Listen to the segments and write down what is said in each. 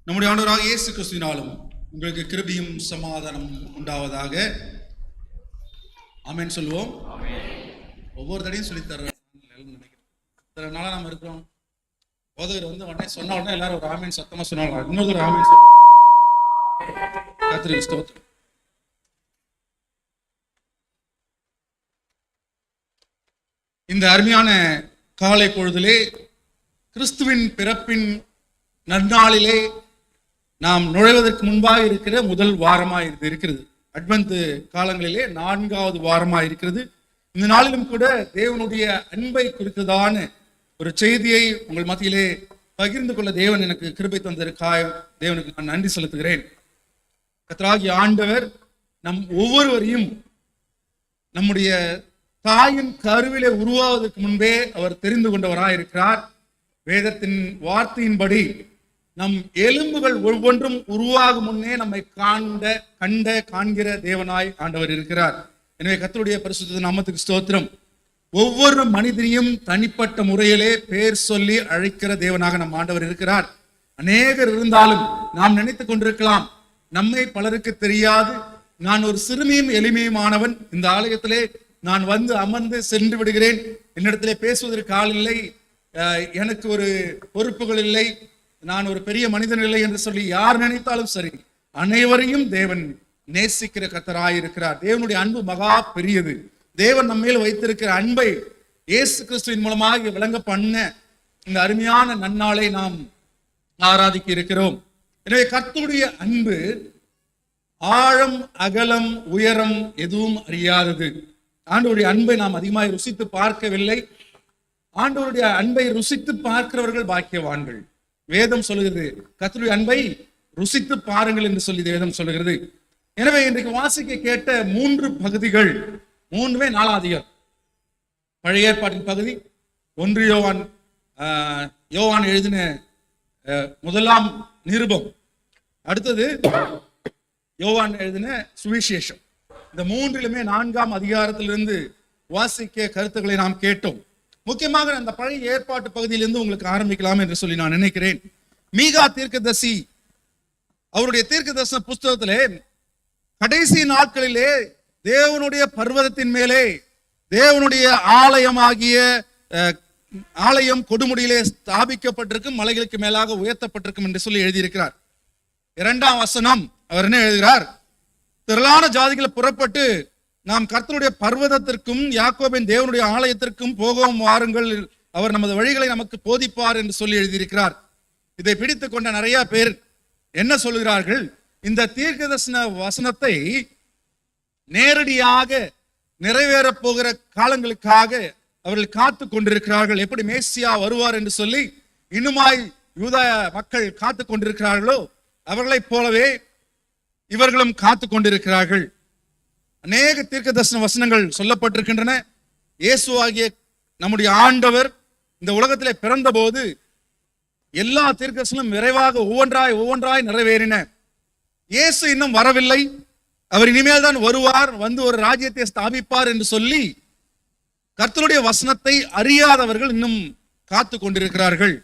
நம்முடைய ஆண்டவராக இயேசு கிறிஸ்துவினாலும் உங்களுக்கு கிருபையும் சமாதானம் உண்டாவதாக. ஆமென் சொல்லுவோம். ஒவ்வொரு தடையும் சொல்லித்தர நினைக்கிறேன். நாளாக நம்ம இருக்கிறோம். போதகர் உடனே சொன்ன உடனே எல்லாரும் ஒரு ஆமேன் சத்தமா சொன்னாங்க. இன்னொரு ஆமேன் ஸ்தோத்திரம். இந்த அருமையான காலை பொழுதிலே கிறிஸ்துவின் பிறப்பின் நன்னாளிலே நாம் நுழைவதற்கு முன்பாக இருக்கிற முதல் வாரமாக இது இருக்கிறது. அட்வென்த் காலங்களிலே 4வது வாரமாக இருக்கிறது. இந்த நாளிலும் கூட தேவனுடைய அன்பை குறித்ததான ஒரு செய்தியை உங்கள் மத்தியிலே பகிர்ந்து கொள்ள தேவன் எனக்கு கிருபை தந்திருக்காய். தேவனுக்கு நான் நன்றி செலுத்துகிறேன். கர்த்தராகிய ஆண்டவர் நம் ஒவ்வொருவரையும் நம்முடைய தாயின் கருவிலே உருவாவதற்கு முன்பே அவர் தெரிந்து கொண்டவராய் இருக்கிறார். வேதத்தின் வார்த்தையின்படி நம் எலும்புகள் ஒவ்வொன்றும் உருவாகும் முன்னே நம்மை காண்கிற தேவனாய் ஆண்டவர் இருக்கிறார். எனவே கர்த்தருடைய பரிசுத்த நாமத்துக்கு ஸ்தோத்திரம். ஒவ்வொரு மனிதனையும் தனிப்பட்ட முறையிலே பேர் சொல்லி அழைக்கிற தேவனாக நம் ஆண்டவர் இருக்கிறார். அநேகர் இருந்தாலும் நாம் நினைத்துக் கொண்டிருக்கலாம், நம்மை பலருக்கு தெரியாது, நான் ஒரு சிறுமியும் எளிமையுமானவன், இந்த ஆலயத்திலே நான் வந்து அமர்ந்து சென்று விடுகிறேன், என்னிடத்திலே பேசுவதற்கு ஆள் இல்லை, எனக்கு ஒரு பொறுப்புகள் இல்லை, நான் ஒரு பெரிய மனிதன் இல்லை என்று சொல்லி யார் நினைத்தாலும் சரி, அனைவரையும் தேவன் நேசிக்கிற கர்த்தராயிருக்கிறார். தேவனுடைய அன்பு மகா பெரியது. தேவன் நம்ம மேல் வைத்திருக்கிற அன்பை இயேசு கிறிஸ்துவின் மூலமாக விளங்க பண்ண இந்த அருமையான நன்னாளை நாம் ஆராதிக்க இருக்கிறோம். எனவே கர்த்தருடைய அன்பு ஆழம் அகலம் உயரம் எதுவும் அறியாதது. ஆண்டவருடைய அன்பை நாம் அதிகமாக ருசித்து பார்க்கவில்லை. ஆண்டவருடைய அன்பை ருசித்து பார்க்கிறவர்கள் பாக்கியவான்கள். வேதம் சொல்லுகிறது கர்த்தருடைய அன்பை ருசித்து பாருங்கள் என்று சொல்லி வேதம் சொல்லுகிறது. எனவே இன்றைக்கு வாசிக்க கேட்ட 3 பகுதிகள் 3மே 4ஆம் அதிகாரம். பழைய ஏற்பாட்டின் பகுதி 1 யோவான் எழுதின முதலாம் நிருபம், அடுத்தது யோவான் எழுதின சுவிசேஷம். இந்த 3லுமே 4ஆம் அதிகாரத்திலிருந்து வாசிக்க கருத்துக்களை நாம் கேட்டோம். முக்கியமாக அந்த பழைய ஏற்பாட்டு பகுதியிலிருந்து உங்களுக்கு ஆரம்பிக்கலாம் என்று சொல்லி நான் நினைக்கிறேன். மீகா தீர்க்கதரிசி அவருடைய தீர்க்கதரிசன புஸ்தகத்திலே கடைசி நாட்களிலே தேவனுடைய பர்வதத்தின் மேலே தேவனுடைய ஆலயம் கொடுமுடியிலே ஸ்தாபிக்கப்பட்டிருக்கும், மலைகளுக்கு மேலாக உயர்த்தப்பட்டிருக்கும் என்று சொல்லி எழுதியிருக்கிறார். 2ஆம் வசனம் அவர் என்ன எழுதுகிறார்? திரளான ஜாதிகள் புறப்பட்டு நாம் கர்த்தருடைய பர்வதத்திற்கும் யாக்கோபின் தேவனுடைய ஆலயத்திற்கும் போகவும் வாருங்கள், அவர் நமது வழிகளை நமக்கு போதிப்பார் என்று சொல்லி எழுதியிருக்கிறார். இதை பிடித்து கொண்ட நிறைய பேர் என்ன சொல்லுகிறார்கள்? இந்த தீர்க்கதரிசன வசனத்தை நேரடியாக நிறைவேறப் போகிற காலங்களுக்காக அவர்கள் காத்து கொண்டிருக்கிறார்கள். எப்படி மேசியா வருவார் என்று சொல்லி இன்னுமாய் யூத மக்கள் காத்து கொண்டிருக்கிறார்களோ அவர்களைப் போலவே இவர்களும் காத்து கொண்டிருக்கிறார்கள். அநேக தீர்க்கதரிசன வசனங்கள் சொல்லப்பட்டிருக்கின்றன. இயேசுவாகிய நம்முடைய ஆண்டவர் இந்த உலகத்திலே பிறந்த போது எல்லா தீர்க்கதரிசனம் விரைவாக ஒவ்வொன்றாய் நிறைவேறின. இயேசு இன்னும் வரவில்லை, அவர் இனிமேல் தான் வருவார், வந்து ஒரு ராஜ்யத்தை ஸ்தாபிப்பார் என்று சொல்லி கர்த்தருடைய வசனத்தை அறியாதவர்கள் இன்னும் காத்து கொண்டிருக்கிறார்கள்.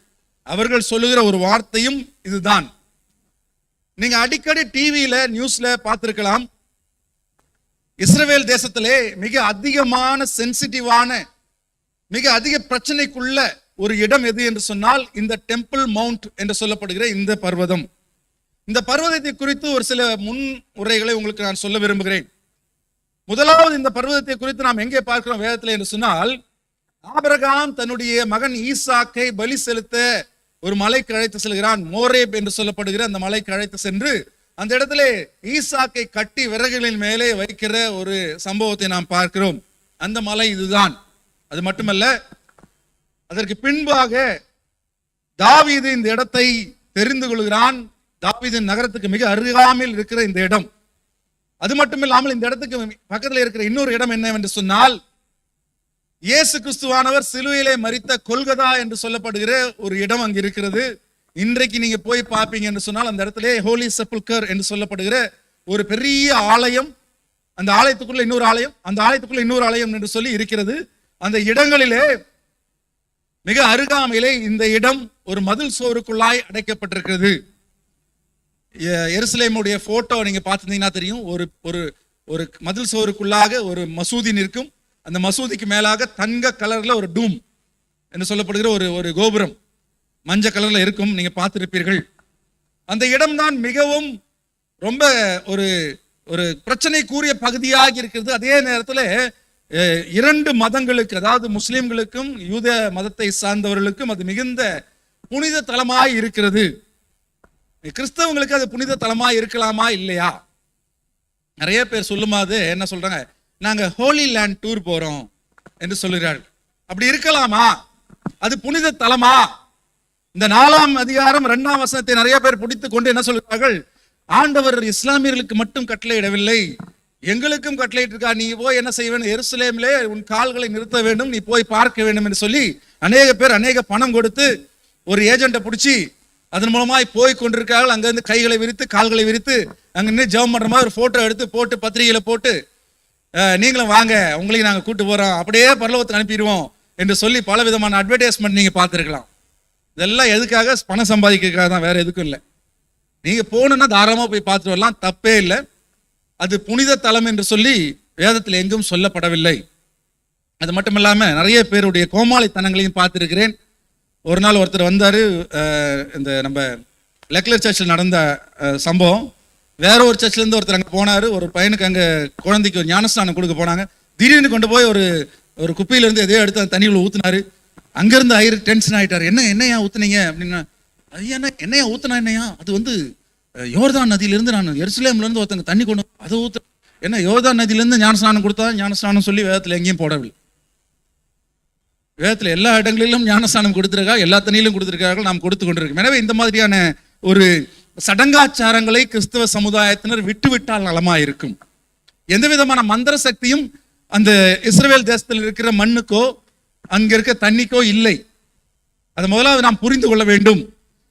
அவர்கள் சொல்லுகிற ஒரு வார்த்தையும் இதுதான். நீங்க அடிக்கடி டிவியில நியூஸ்ல பார்த்திருக்கலாம், இஸ்ரவேல் தேசத்திலே மிக அதிகமான சென்சிட்டிவான மிக அதிக பிரச்சனைக்குள்ள ஒரு இடம் எது என்று சொன்னால் இந்த டெம்பிள் மவுண்ட் என்று சொல்லப்படுகிற இந்த பர்வதம். இந்த பர்வதத்தை குறித்து ஒரு சில முன்னுரைகளை உங்களுக்கு நான் சொல்ல விரும்புகிறேன். முதலாவது, இந்த பர்வதத்தை குறித்து நாம் எங்கே பார்க்கிறோம் வேதத்தில் என்று சொன்னால், ஆபிரகாம் தன்னுடைய மகன் ஈசாக்கை பலி செலுத்த ஒரு மலைக்கு அழைத்து செல்கிறான். மோரேப் என்று சொல்லப்படுகிற அந்த மலைக்கு அழைத்து சென்று அந்த இடத்துல ஈசாக்கை கட்டி விறகுகளின் மேலே வைக்கிற ஒரு சம்பவத்தை நாம் பார்க்கிறோம். அந்த மலை இதுதான். அது மட்டுமல்ல, அதற்கு பின்பாக தாவீது இந்த இடத்தை தெரிந்து கொள்கிறான். தாவீதின் நகரத்துக்கு மிக அருகாமையில் இருக்கிற இந்த இடம். அது மட்டுமில்லாமல் இந்த இடத்துக்கு பக்கத்தில் இருக்கிற இன்னொரு இடம் என்னவென்று சொன்னால், இயேசு கிறிஸ்துவானவர் சிலுவையிலே மரித்த கொல்கதா என்று சொல்லப்படுகிற ஒரு இடம் அங்கு இருக்கிறது. இன்றைக்கு நீங்க போய் பார்ப்பீங்க என்று சொன்னால் அந்த இடத்துல ஹோலி செப்புல்கர் என்று சொல்லப்படுகிற ஒரு பெரிய ஆலயம், அந்த ஆலயத்துக்குள்ள இன்னொரு ஆலயம், அந்த ஆலயத்துக்குள்ள இன்னொரு ஆலயம் என்று சொல்லி இருக்கிறது. அந்த இடங்களிலே மிக அருகாமையிலே இந்த இடம் ஒரு மதில் சுவருக்குள்ளாய் அடைக்கப்பட்டிருக்கிறது. எருசலேமுடைய போட்டோ நீங்க பார்த்துருந்தீங்கன்னா தெரியும். ஒரு ஒரு ஒரு மதில் சுவருக்குள்ளாக ஒரு மசூதி நிற்கும். அந்த மசூதிக்கு மேலாக தங்க கலர்ல ஒரு டூம் என்று சொல்லப்படுகிற ஒரு ஒரு கோபுரம் மஞ்சள் கலர்ல இருக்கும். நீங்க பார்த்திருப்பீர்கள். அந்த இடம்தான் மிகவும் ரொம்ப ஒரு ஒரு பிரச்சனைக்குரிய பகுதியாக இருக்கிறது. அதே நேரத்தில் இரண்டு மதங்களுக்கு, அதாவது முஸ்லிம்களுக்கும் யூத மதத்தை சார்ந்தவர்களுக்கும் அது மிகுந்த புனித தலமாய் இருக்கிறது. கிறிஸ்தவங்களுக்கு அது புனித தலமாய் இருக்கலாமா இல்லையா? நிறைய பேர் சொல்லும்போது என்ன சொல்றாங்க, நாங்க ஹோலி லேண்ட் டூர் போறோம் என்று சொல்லுகிறார்கள். அப்படி இருக்கலாமா? அது புனித தலமா? இந்த 4ஆம் அதிகாரம் 2ஆம் வசனத்தை நிறைய பேர் பிடித்துக் கொண்டு என்ன சொல்கிறார்கள், ஆண்டவர் இஸ்லாமியர்களுக்கு மட்டும் கட்டளையிடவில்லை, எங்களுக்கும் கட்டளையிட்டிருக்கா. நீ போய் என்ன செய்ய வேண்டும், எருசலேமிலே உன் கால்களை நிறுத்த வேண்டும், நீ போய் பார்க்க வேண்டும் என்று சொல்லி அநேக பேர் அநேக பணம் கொடுத்து ஒரு ஏஜென்ட்டை பிடிச்சி அதன் மூலமாய் போய் கொண்டிருக்கார்கள். அங்கிருந்து கைகளை விரித்து கால்களை விரித்து அங்க நின்று ஜெபம் பண்ற மாதிரி ஒரு போட்டோ எடுத்து போட்டு பத்திரிகையில போட்டு நீங்களும் வாங்க, உங்களையும் நாங்கள் கூட்டு போறோம், அப்படியே பரலோகத்துக்கு அனுப்பிடுவோம் என்று சொல்லி பல விதமான அட்வர்டைஸ்மெண்ட் நீங்க பார்த்துருக்கலாம். இதெல்லாம் எதுக்காக? பணம் சம்பாதிக்கிறதுக்காக தான், வேற எதுக்கும் இல்லை. நீங்க போகணுன்னா தாராளமாக போய் பார்த்துட்டு வரலாம், தப்பே இல்லை. அது புனித தலம் என்று சொல்லி வேதத்தில் எங்கும் சொல்லப்படவில்லை. அது மட்டும் இல்லாம நிறைய பேருடைய கோமாளித்தனங்களையும் பார்த்திருக்கிறேன். ஒரு நாள் ஒருத்தர் வந்தாரு, இந்த நம்ம லெக்லர் சர்ச்சில் நடந்த சம்பவம். வேற ஒரு சர்ச்சில் இருந்து ஒருத்தர் அங்கே போனாரு. ஒரு பையனுக்கு அங்கே குழந்தைக்கு ஒரு ஞானஸ்தானம் கொடுக்க போனாங்க. திடீர்னு கொண்டு போய் ஒரு குப்பையில இருந்து எதையோ எடுத்து அந்த தண்ணிக்குள்ள ஊத்தினாரு. அங்கிருந்து ஐயர் டென்ஷன் ஆயிட்டாரு. என்னையா ஊத்துனீங்க அப்படின்னா, ஐயா என்னையா ஊத்துனா என்னையா, அது வந்து யோர்தான் நதியிலிருந்து நான் எருசலேம்ல இருந்து ஒருத்தங்க தண்ணி கொண்டு அதை ஊத்து, என்ன யோர்தான் நதியிலிருந்து ஞானஸ்நானம் கொடுத்தா ஞானஸ்நானம் சொல்லி வேதத்தில் எங்கேயும் போடவில்லை. வேதத்தில் எல்லா இடங்களிலும் ஞானஸ்நானம் கொடுத்திருக்காங்க, எல்லா தண்ணியிலும் கொடுத்திருக்கார்கள், நாம் கொடுத்து கொண்டிருக்கோம். எனவே இந்த மாதிரியான ஒரு சடங்காச்சாரங்களை கிறிஸ்தவ சமுதாயத்தினர் விட்டுவிட்டால் நலமா இருக்கும். எந்த விதமான மந்திர சக்தியும் அந்த இஸ்ரவேல் தேசத்தில் இருக்கிற மண்ணுக்கோ அங்க இருக்க தண்ணிக்கோ இல்லை. அதை முதலாவது நாம் புரிந்து கொள்ள வேண்டும்.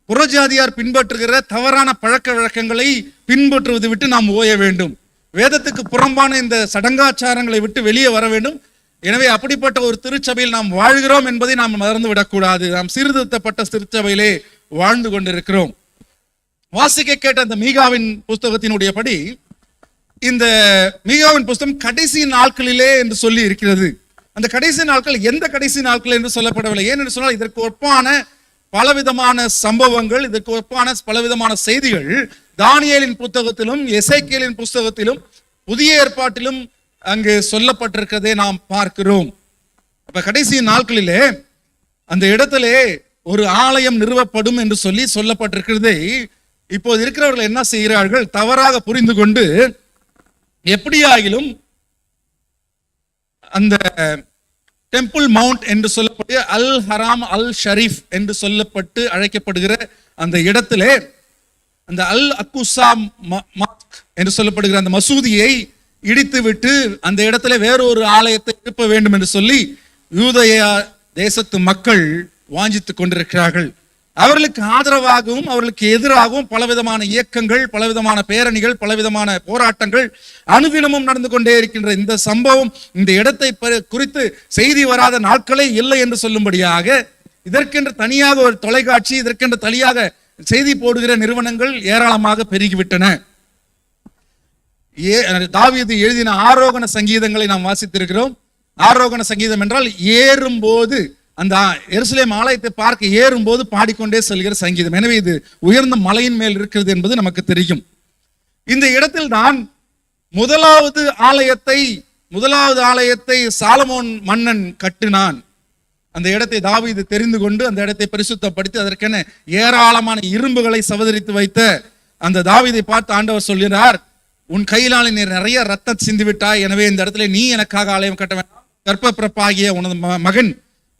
புறஜாதியார் பின்பற்றுகிற தவறான பழக்க வழக்கங்களை பின்பற்றுவதை விட்டு நாம் ஓய வேண்டும். வேதத்துக்கு புறம்பான இந்த சடங்காச்சாரங்களை விட்டு வெளியே வர வேண்டும். எனவே அப்படிப்பட்ட ஒரு திருச்சபையில் நாம் வாழ்கிறோம் என்பதை நாம் மறந்து விடக்கூடாது. நாம் சீர்திருத்தப்பட்ட திருச்சபையிலே வாழ்ந்து கொண்டிருக்கிறோம். வாசிக்க கேட்ட அந்த மீகாவின் புஸ்தகத்தினுடைய படி, இந்த மீகாவின் புஸ்தகம் கடைசி நாட்களிலே என்று சொல்லி இருக்கிறது. அந்த கடைசி நாட்கள் எந்த கடைசி நாட்கள் என்று சொல்லப்படவில்லை. ஏனென்று சொன்னால் இதற்கு ஒப்பான பலவிதமான சம்பவங்கள், இதற்கு ஒப்பான பலவிதமான செய்திகள் தானியேலின் புத்தகத்திலும் எசேக்கியேலின் புஸ்தகத்திலும் புதிய ஏற்பாட்டிலும் அங்கு சொல்லப்பட்டிருக்கிறதை நாம் பார்க்கிறோம். அப்ப கடைசி நாட்களிலே அந்த இடத்திலே ஒரு ஆலயம் நிறுவப்படும் என்று சொல்லி சொல்லப்பட்டிருக்கிறதை இப்போது இருக்கிறவர்கள் என்ன செய்கிறார்கள், தவறாக புரிந்து கொண்டு எப்படியாகிலும் அந்த டெம்பிள் மவுண்ட் என்று சொல்லப்பட்டு அல் ஹராம் அல் ஷரீஃப் என்று சொல்லப்பட்டு அழைக்கப்படுகிற அந்த இடத்திலே அந்த அல் அக்குசா மாஸ்க் என்று சொல்லப்படுகிற அந்த மசூதியை இடித்து விட்டு அந்த இடத்துல வேறொரு ஆலயத்தை எழுப்ப வேண்டும் என்று சொல்லி யூதேயா தேசத்து மக்கள் வாஞ்சித்துக் கொண்டிருக்கிறார்கள். அவர்களுக்கு ஆதரவாகவும் அவர்களுக்கு எதிராகவும் பலவிதமான இயக்கங்கள், பலவிதமான பேரணிகள், பலவிதமான போராட்டங்கள் அனுதினமும் நடந்து கொண்டே இருக்கின்ற இந்த சம்பவம், இந்த இடத்தை குறித்து செய்தி வராத நாட்களே இல்லை என்று சொல்லும்படியாக இதற்கென்று தனியாக ஒரு தொலைக்காட்சி, இதற்கென்று தனியாக செய்தி போடுகிற நிறுவனங்கள் ஏராளமாக பெருகிவிட்டன. தாவீது எழுதின ஆரோகண சங்கீதங்களை நாம் வாசித்திருக்கிறோம். ஆரோகண சங்கீதம் என்றால் ஏறும்போது, அந்த எருசலேம் ஆலயத்தை பார்க்க ஏறும்போது பாடிக்கொண்டே செல்கிற சங்கீதம். எனவே இது உயர்ந்த மலையின் மேல் இருக்கிறது என்பது நமக்கு தெரியும். இந்த இடத்தில் தான் முதலாவது ஆலயத்தை சாலமோன் மன்னன் கட்டினான். அந்த இடத்தை தாவீது தெரிந்து கொண்டு அந்த இடத்தை பரிசுத்தப்படுத்தி அதற்கென ஏராளமான இரும்புகளை சவதரித்து வைத்த அந்த தாவீதை பார்த்து ஆண்டவர் சொல்கிறார், உன் கையிலான நீ நிறைய ரத்தம் சிந்தி விட்டாய், எனவே இந்த இடத்துல நீ எனக்காக ஆலயம் கட்ட வேண்டாம், கர்ப்ப பிறப்பாகிய உனது மகன்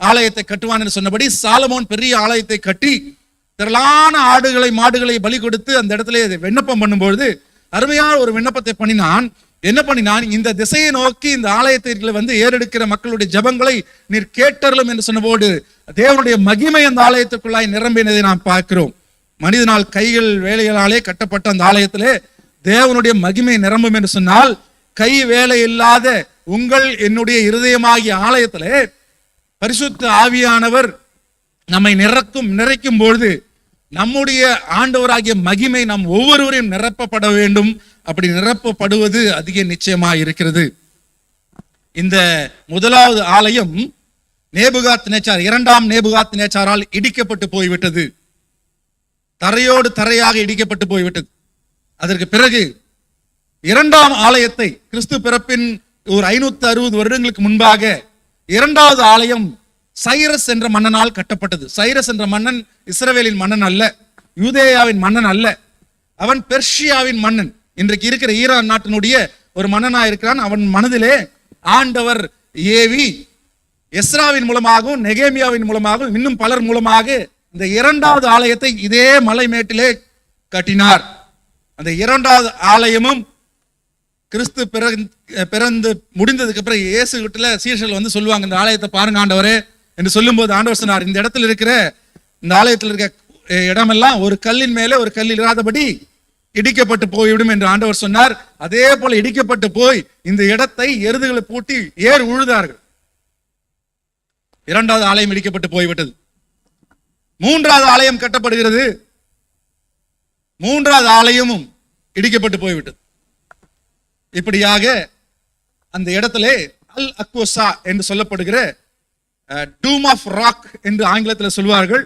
ஆலயத்தை கட்டுவான் என்று சொன்னபடி சாலமோன் பெரிய ஆலயத்தை கட்டி திரளான ஆடுகளை மாடுகளை பலி கொடுத்து அந்த இடத்துல விண்ணப்பம் பண்ணும்பொழுது அருமையான ஒரு விண்ணப்பத்தை பண்ணினான். என்ன பண்ணினான், இந்த திசையை நோக்கி இந்த ஆலயத்திற்கு வந்து ஏறெடுக்கிற மக்களுடைய ஜபங்களை நீர் கேட்டறலும் என்று சொன்னபோது தேவனுடைய மகிமை அந்த ஆலயத்துக்குள்ளாய் நிரம்பினதை நாம் பார்க்கிறோம். மனிதனால் கைகள் வேலைகளாலே கட்டப்பட்ட அந்த ஆலயத்திலே தேவனுடைய மகிமை நிரம்பும் என்று சொன்னால், கை வேலை இல்லாத உங்கள் என்னுடைய இருதயமாகிய ஆலயத்திலே பரிசுத்த ஆவியானவர் நம்மை நிறைக்கும் பொழுது நம்முடைய ஆண்டவராகிய மகிமை நம் ஒவ்வொருவரையும் நிரப்பப்பட வேண்டும். அப்படி நிரப்பப்படுவது அதிக நிச்சயமாக இருக்கிறது. இந்த முதலாவது ஆலயம் நேபுகாத்நேச்சார், இரண்டாம் நேபுகாத்நேச்சாரால் இடிக்கப்பட்டு போய்விட்டது. தரையோடு தரையாக இடிக்கப்பட்டு போய்விட்டது. அதற்கு பிறகு இரண்டாம் ஆலயத்தை கிறிஸ்து பிறப்பின் ஒரு 560 வருடங்களுக்கு முன்பாக இரண்டாவது ஆலயம் சைரஸ் என்ற மன்னனால் கட்டப்பட்டது. சைரஸ் என்ற மன்னன் இஸ்ரவேலின் மன்னன் அல்ல, யூதேயாவின் மன்னன் அல்ல, அவன் பெர்ஷியாவின் மன்னன். இன்றைக்கு இருக்கிற ஈரான் நாட்டினுடைய ஒரு மன்னனாக இருக்கிறான். அவன் மனதிலே ஆண்டவர் ஏவி எஸ்ராவின் மூலமாகவும் நெகேமியாவின் மூலமாகவும் இன்னும் பலர் மூலமாக இந்த இரண்டாவது ஆலயத்தை இதே மலை மேட்டிலே கட்டினார். அந்த இரண்டாவது ஆலயமும் கிறிஸ்து பிறந்து முடிந்ததுக்கு அப்புறம் இயேசு கிட்ட சீஷர்கள் வந்து சொல்லுவாங்க, இந்த ஆலயத்தை பாருங்க ஆண்டவரே என்று சொல்லும்போது ஆண்டவர் சொன்னார், இந்த இடத்துல இருக்கிற இந்த ஆலயத்தில் இருக்க இடமெல்லாம் ஒரு கல்லின் மேலே ஒரு கல் இராதபடி இடிக்கப்பட்டு போய்விடும் என்று ஆண்டவர் சொன்னார். அதே போல இடிக்கப்பட்டு போய் இந்த இடத்தை எருதுகளை பூட்டி ஏர் உழுதார்கள். இரண்டாவது ஆலயம் இடிக்கப்பட்டு போய்விட்டது. மூன்றாவது ஆலயம் கட்டப்படுகிறது. மூன்றாவது ஆலயமும் இடிக்கப்பட்டு போய்விட்டது. இப்படியாக அந்த இடத்திலே அல் அக்வசா என்று சொல்லப்படுகிற டூம் ஆஃப் ராக் என்று ஆங்கிலத்தில் சொல்வார்கள்,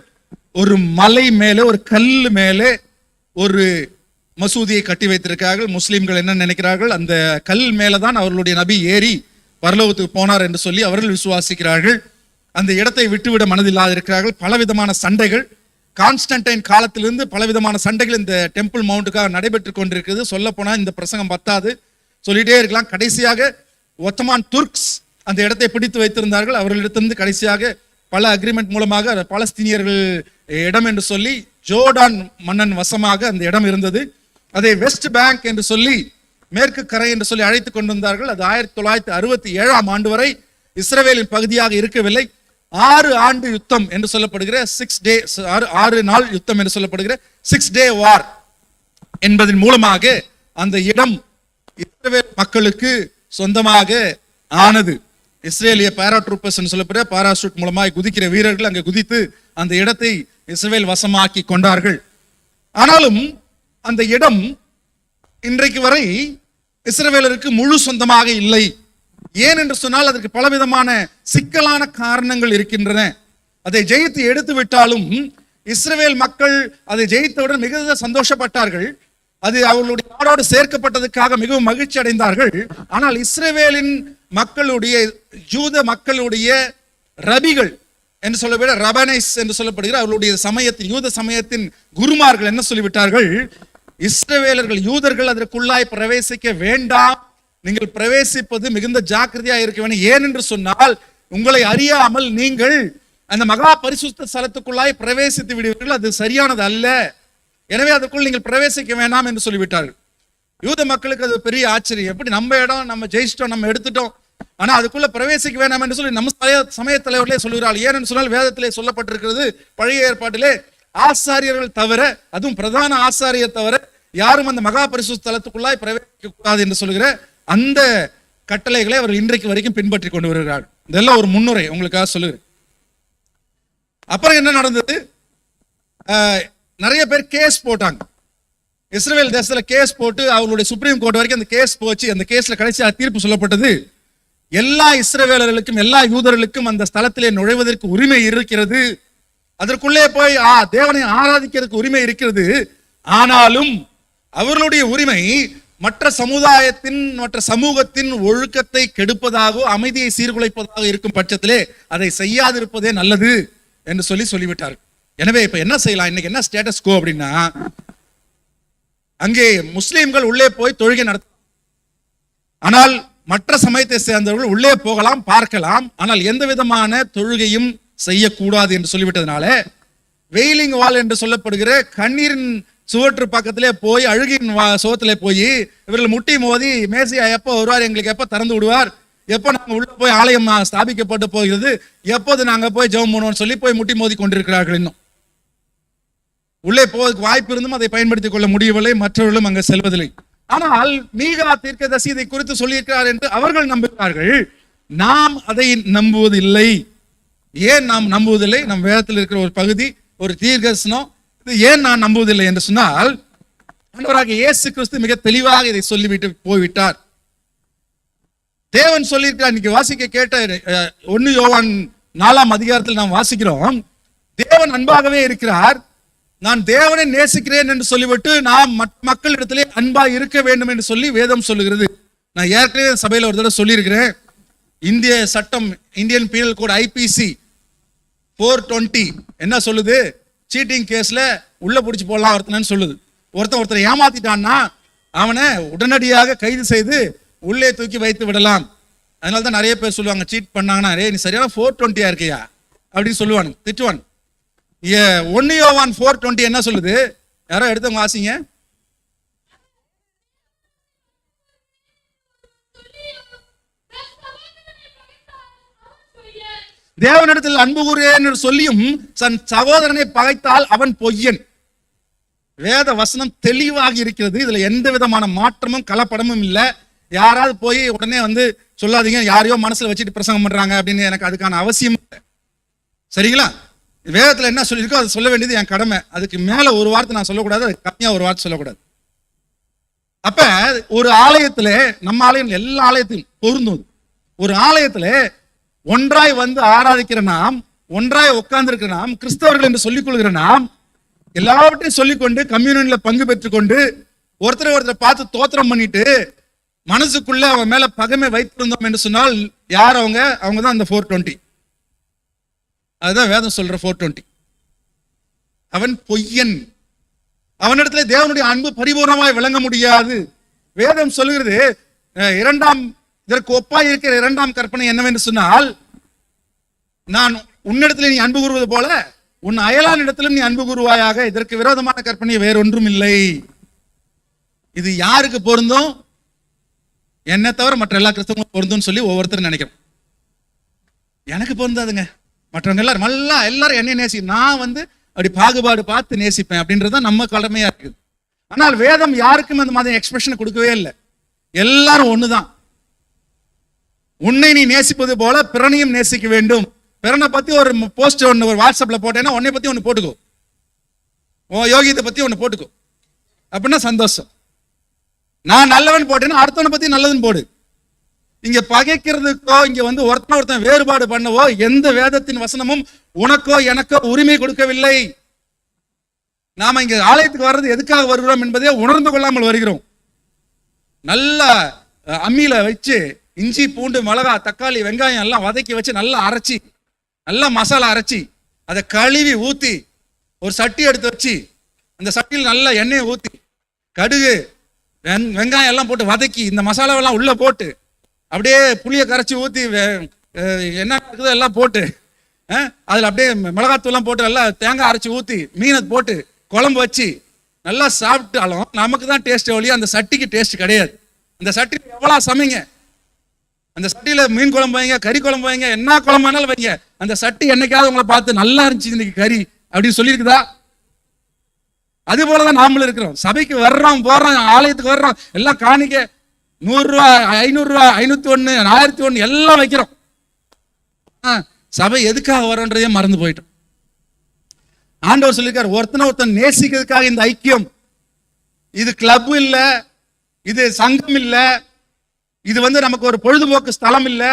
ஒரு மலை மேலே ஒரு கல் மேலே ஒரு மசூதியை கட்டி வைத்திருக்கிறார்கள். முஸ்லிம்கள் என்ன நினைக்கிறார்கள், அந்த கல் மேலதான் அவர்களுடைய நபி ஏறி பரலோகத்துக்கு போனார் என்று சொல்லி அவர்கள் விசுவாசிக்கிறார்கள். அந்த இடத்தை விட்டுவிட மனதில்லாத இருக்கிறார்கள். பலவிதமான சண்டைகள் கான்ஸ்டன்டைன் காலத்திலிருந்து பலவிதமான சண்டைகள் இந்த டெம்பிள் மவுண்ட்டுக்காக நடைபெற்று கொண்டிருக்கிறது. சொல்ல போனா இந்த பிரசங்கம் பத்தாது, சொல்லிட்டே இருக்கலாம். கடைசியாக ஒத்தமான் துர்க்ஸ் அந்த இடத்தை பிடித்து வைத்திருந்தார்கள். அவர்களிடத்திலிருந்து கடைசியாக பல அக்ரிமெண்ட் மூலமாக பாலஸ்தீனியர்கள் இடம் என்று சொல்லி ஜோர்டான் மன்னன் வசமாக அந்த இடம் இருந்தது. அதை வெஸ்ட் பேங்க் என்று சொல்லி மேற்கு கரை என்று சொல்லி அழைத்துக் கொண்டிருந்தார்கள். அது 1967 ஆண்டு வரை இஸ்ரவேலின் பகுதியாக இருக்கவில்லை. 6 ஆண்டு யுத்தம் என்று சொல்லப்படுகிற 6 நாள் யுத்தம் என்று சொல்லப்படுகிற 6 டே வார் என்பதன் மூலமாக அந்த இடம் இஸ்ரவேல் மக்களுக்கு சொந்தமாக ஆனது. இஸ்ரேலிய பாராட்ரூப்பர்ஸ் என்று சொல்லப்படுற பாராசூட் மூலமாக குதிக்கிற வீரர்கள் அங்கே குதித்து அந்த இடத்தை இஸ்ரவேல் வசமாக்கி கொண்டார்கள். ஆனாலும் அந்த இடம் இன்றைக்கு வரை இஸ்ரவேலருக்கு முழு சொந்தமாக இல்லை. ஏன் என்று சொன்னால் அதற்கு பலவிதமான சிக்கலான காரணங்கள் இருக்கின்றன. அதை ஜெயித்து எடுத்து விட்டாலும் இஸ்ரவேல் மக்கள் அதை ஜெயித்தவுடன் மிகுந்த சந்தோஷப்பட்டார்கள். அது அவர்களுடைய நாடோடு சேர்க்கப்பட்டதுக்காக மிகவும் மகிழ்ச்சி அடைந்தார்கள். ஆனால் இஸ்ரவேலின் மக்களுடைய யூத மக்களுடைய ரபிகள் என்று சொல்லவிட ரபனைஸ் என்று சொல்லப்படுகிற அவர்களுடைய சமயத்தின் யூத சமயத்தின் குருமார்கள் என்ன சொல்லிவிட்டார்கள், இஸ்ரவேலர்கள் யூதர்கள் அதற்குள்ளாய் பிரவேசிக்க வேண்டாம், நீங்கள் பிரவேசிப்பது மிகுந்த ஜாக்கிரதையா இருக்க வேண்டும். ஏன் என்று சொன்னால் உங்களை அறியாமல் நீங்கள் அந்த மகா பரிசுத்த ஸ்தலத்துக்குள்ளாய் பிரவேசித்து விடுவீர்கள், அது சரியானது அல்ல. எனவே அதுக்குள் நீங்கள் பிரவேசிக்க வேண்டாம் என்று சொல்லிவிட்டார்கள். யூத மக்களுக்கு அது பெரிய ஆச்சரியம். எப்படி நம்ம இடம், நம்ம ஜெயிச்சிட்டோம், நம்ம எடுத்துட்டோம், ஆனா அதுக்குள்ள பிரவேசிக்க வேண்டாம் என்று சொல்லி நம்ம சமய தலைவர்களே சொல்லுகிறார்கள். ஏன்னு சொன்னால் வேதத்திலே சொல்லப்பட்டிருக்கிறது, பழைய ஏற்பாட்டிலே ஆசாரியர்கள் தவிர, அதுவும் பிரதான ஆசாரியர் தவிர யாரும் அந்த மகா பரிசுத்த ஸ்தலத்துக்குள்ளாய் பிரவேசிக்க கூடாது என்று சொல்லுகிற அந்த கட்டளைகளை அவர் இன்றைக்கு வரைக்கும் பின்பற்றி கொண்டு வருகிறார். இதெல்லாம் ஒரு முன்னுரை உங்களுக்காக சொல்லுகிறேன். அப்புறம் என்ன நடந்தது, நிறைய பேர் கேஸ் போட்டாங்க. இஸ்ரவேல் தேசத்துல கேஸ் போட்டு அவங்களுடைய சுப்ரீம் கோர்ட் வரைக்கும் அந்த கேஸ் போச்சு. அந்த கேஸ்ல கடைசியா தீர்ப்பு சொல்லப்பட்டது, எல்லா இஸ்ரவேலர்களுக்கும் எல்லா யூதர்களுக்கும் அந்த ஸ்தலத்திலே நுழைவதற்கு உரிமை இருக்கிறது, அதற்குள்ளே போய் தேவனை ஆராதிக்கிறதுக்கு உரிமை இருக்கிறது. ஆனாலும் அவர்களுடைய உரிமை மற்ற சமுதாயத்தின் மற்ற சமூகத்தின் ஒழுக்கத்தை கெடுப்பதாகவோ அமைதியை சீர்குலைப்பதாக இருக்கும் பட்சத்திலே அதை செய்யாதிருப்பதே நல்லது என்று சொல்லிவிட்டார்கள். எனவே இப்ப என்ன செய்யலாம், இன்னைக்கு என்ன ஸ்டேட்டஸ் கோ அப்படின்னா, அங்கே முஸ்லிம்கள் உள்ளே போய் தொழுகை நடத்த, ஆனால் மற்ற சமயத்தை சேர்ந்தவர்கள் உள்ளே போகலாம், பார்க்கலாம், ஆனால் எந்த விதமான தொழுகையும் செய்யக்கூடாது என்று சொல்லிவிட்டதுனால வெயிலிங் வால் என்று சொல்லப்படுகிற கண்ணீரின் சுவற்று பக்கத்திலே போய் அழுகின் சுவத்திலே போய் இவர்கள் முட்டி மோதி மேசியா எப்போ வருவார், எங்களுக்கு எப்போ திறந்து விடுவார், எப்போ நாங்கள் உள்ள போய் ஆலயம் ஸ்தாபிக்கப்பட்டு போகிறது, எப்போது நாங்கள் போய் ஜெபம் பண்ணுவோம்னு சொல்லி போய் முட்டி மோதி கொண்டிருக்கிறார்கள். இன்னும் உள்ளே போவதற்கு வாய்ப்பு இருந்தும் அதை பயன்படுத்திக் கொள்ள முடியவில்லை, மற்றவர்களும் அங்கே செல்வதில்லை. ஆனால் மீகா தீர்க்கதரிசி இதை குறித்து சொல்லியிருக்கிறார் என்று அவர்கள் நம்புகிறார்கள். நாம் அதை நம்புவதில்லை. ஏன் நாம் நம்புவதில்லை? நம் வேதத்தில் இருக்கிற ஒரு பகுதி, ஒரு தீர்க்கதரிசனம் இது ஏன் நான் நம்புவதில்லை என்று சொன்னால், ஆண்டவராகிய இயேசு கிறிஸ்து மிக தெளிவாக இதை சொல்லிவிட்டு போய்விட்டார். தேவன் சொல்லியிருக்கார். இன்னைக்கு வாசிக்க கேட்ட 1 யோவான் 4ஆம் அதிகாரத்தில் நாம் வாசிக்கிறோம், தேவன் அன்பாகவே இருக்கிறார், நான் தேவனை நேசிக்கிறேன் என்று சொல்லிவிட்டு நாம் மக்களிடத்திலே அன்பாக இருக்க வேண்டும் என்று சொல்லி வேதம் சொல்லுகிறது. நான் ஏற்கனவே சபையில் ஒரு தடவை சொல்லியிருக்கிறேன். இந்திய சட்டம், இந்தியன் பீனல் கோட் IPC 420 என்ன சொல்லுது? சீட்டிங் கேஸ்ல உள்ள பிடிச்சி போடலாம் ஒருத்தனு சொல்லுது. ஒருத்தரை ஏமாத்திட்டான்னா அவனை உடனடியாக கைது செய்து உள்ளே தூக்கி வைத்து விடலாம். அதனால தான் நிறைய பேர் சொல்லுவாங்க, சீட் பண்ணாங்கன்னா, நீ சரியான 420 இருக்கியா அப்படின்னு சொல்லுவாங்க, திட்டுவான். 1 யோவான் 4:20 என்ன சொல்லுது? யாரோ எடுத்தவங்க வாசிங்க. தேவனிடத்தில் அன்பு கூறுகிறேன் என்று சொல்லியும் தன் சகோதரனை பகைத்தால் அவன் பொய்யன். வேத வசனம் தெளிவாக இருக்கிறது. இதுல எந்த விதமான மாற்றமும் கலப்படமும் இல்லை. யாராவது போய் உடனே சொல்லாதீங்க, யாரையோ மனசுல வச்சுட்டு பிரசங்கம் பண்றாங்க அப்படின்னு. எனக்கு அதுக்கான அவசியம் இல்லை. சரிங்களா? வேதத்துல என்ன சொல்லியிருக்கோ அதை சொல்ல வேண்டியது என் கடமை. அதுக்கு மேல ஒரு வார்த்தை நான் சொல்லக்கூடாது, அதுக்கு கம்மியா ஒரு வார்த்தை சொல்லக்கூடாது. அப்ப ஒரு ஆலயத்துல, நம்ம ஆலயம் எல்லா ஆலயத்திலும் பொருந்தும், ஒரு ஆலயத்துல ஒன்றாய் ஆராதிக்கிற நாம், ஒன்றாய் உட்கார்ந்து இருக்கிற நாம், கிறிஸ்தவர்கள் என்று சொல்லிக் கொள்கிற நாம், எல்லாவற்றையும் சொல்லிக்கொண்டு கம்யூனியன்ல பங்கு பெற்றுக்கொண்டு ஒருத்தரை பார்த்து தோத்திரம் பண்ணிட்டு மனசுக்குள்ள அவன் மேல பகைமை வைத்திருந்தோம் என்று சொன்னால் யார்? அவங்க தான் அந்த 420. அதுதான் வேதம் சொல்ற 420. அவன் பொய்யன். அவனிடத்துல தேவனுடைய அன்பு பரிபூர்ணமாய் விளங்க முடியாது. வேதம் சொல்லுகிறது, இதற்கு ஒப்பாய் இருக்கிற 2ஆம் கற்பனை என்னவென்று சொன்னால், நான் உன்னிடத்துல நீ அன்பு கூறுவது போல உன் அயலான் இடத்திலும் நீ அன்பு கூறுவாயாக. இதற்கு விரோதமான கற்பனை வேறொன்றும் இல்லை. இது யாருக்கு பொருந்தும்? என்ன தவிர மற்ற எல்லா கிறிஸ்தவங்களும் பொருந்தும் சொல்லி ஒவ்வொருத்தரும் நினைக்கிறோம். எனக்கு பொருந்தாதுங்க. மற்றவங்க எல்லாரும் என்னை நேசி, நான் அப்படி பாகுபாடு பார்த்து நேசிப்பேன் அப்படின்றத நம்ம கடமையா இருக்குது. ஆனால் வேதம் யாருக்கும் அந்த மாதிரி எக்ஸ்பிரஷன் கொடுக்கவே இல்லை. எல்லாரும் ஒண்ணுதான். உன்னை நீ நேசிப்பது போல பிறனையும் நேசிக்க வேண்டும். பிறனை பத்தி ஒரு போஸ்ட் ஒன்று ஒரு வாட்ஸ்அப்ல போட்டேன்னா உன்னை பத்தி ஒன்று போட்டுக்கோ, ஓ யோகியத்தை பத்தி ஒன்று போட்டுக்கோ, அப்படின்னா சந்தோஷம். நான் நல்லவன் போட்டேன்னா அடுத்தவனை பத்தி நல்லதுன்னு போடு. இங்க பகைக்கிறதுக்கோ இங்க ஒருத்தன் வேறுபாடு பண்ணவோ எந்த வேதத்தின் வசனமும் உனக்கோ எனக்கோ உரிமை கொடுக்கவில்லை. நாம இங்க ஆலயத்துக்கு வர்றது எதுக்காக வருகிறோம் என்பதே உணர்ந்து கொள்ளாமல் வருகிறோம். நல்ல அம்மியில வச்சு இஞ்சி பூண்டு மிளகா தக்காளி வெங்காயம் எல்லாம் வதக்கி வச்சு நல்லா அரைச்சி, நல்லா மசாலா அரைச்சி, அதை கழுவி ஊத்தி ஒரு சட்டி எடுத்து வச்சு அந்த சட்டியில் நல்லா எண்ணெயை ஊத்தி கடுகு வெங்காயம் எல்லாம் போட்டு வதக்கி இந்த மசாலாவெல்லாம் உள்ள போட்டு அப்படியே புளியை கரைச்சி ஊற்றி என்ன இருக்குதோ எல்லாம் போட்டு அதில் அப்படியே மிளகாத்தூள்லாம் போட்டு நல்லா தேங்காய் அரைச்சி ஊற்றி மீனை போட்டு குழம்பு வச்சு நல்லா சாப்பிட்டாலும் நமக்கு தான் டேஸ்ட் ஒழிய அந்த சட்டிக்கு டேஸ்ட் கிடையாது. அந்த சட்டியில் எவ்வளோ சமைங்க, அந்த சட்டியில் மீன் குழம்பு வைங்க, கறி குழம்பு வைங்க, என்ன குழம்பு வேணாலும் வைங்க, அந்த சட்டி என்னைக்காவது உங்களை பார்த்து நல்லா இருந்துச்சு இன்னைக்கு கறி அப்படின்னு சொல்லியிருக்குதா? அது போலதான் நாமளும் இருக்கிறோம். சபைக்கு வர்றோம், போறோம், ஆலயத்துக்கு வர்றோம், எல்லாம் காணிக்க 100 ரூபாய் 500 ரூபாய் 501 1001 எல்லாம் வைக்கிறோம். சபை எதுக்காக வரோன்றதே மறந்து போயிட்டோம். ஆண்டவர் சொல்லியிருக்காரு, ஒருத்தன் நேசிக்கிறதுக்காக இந்த ஐக்கியம். இது கிளப் இல்ல, இது சங்கம் இல்ல, இது நமக்கு ஒரு பொழுதுபோக்கு ஸ்தலம் இல்ல.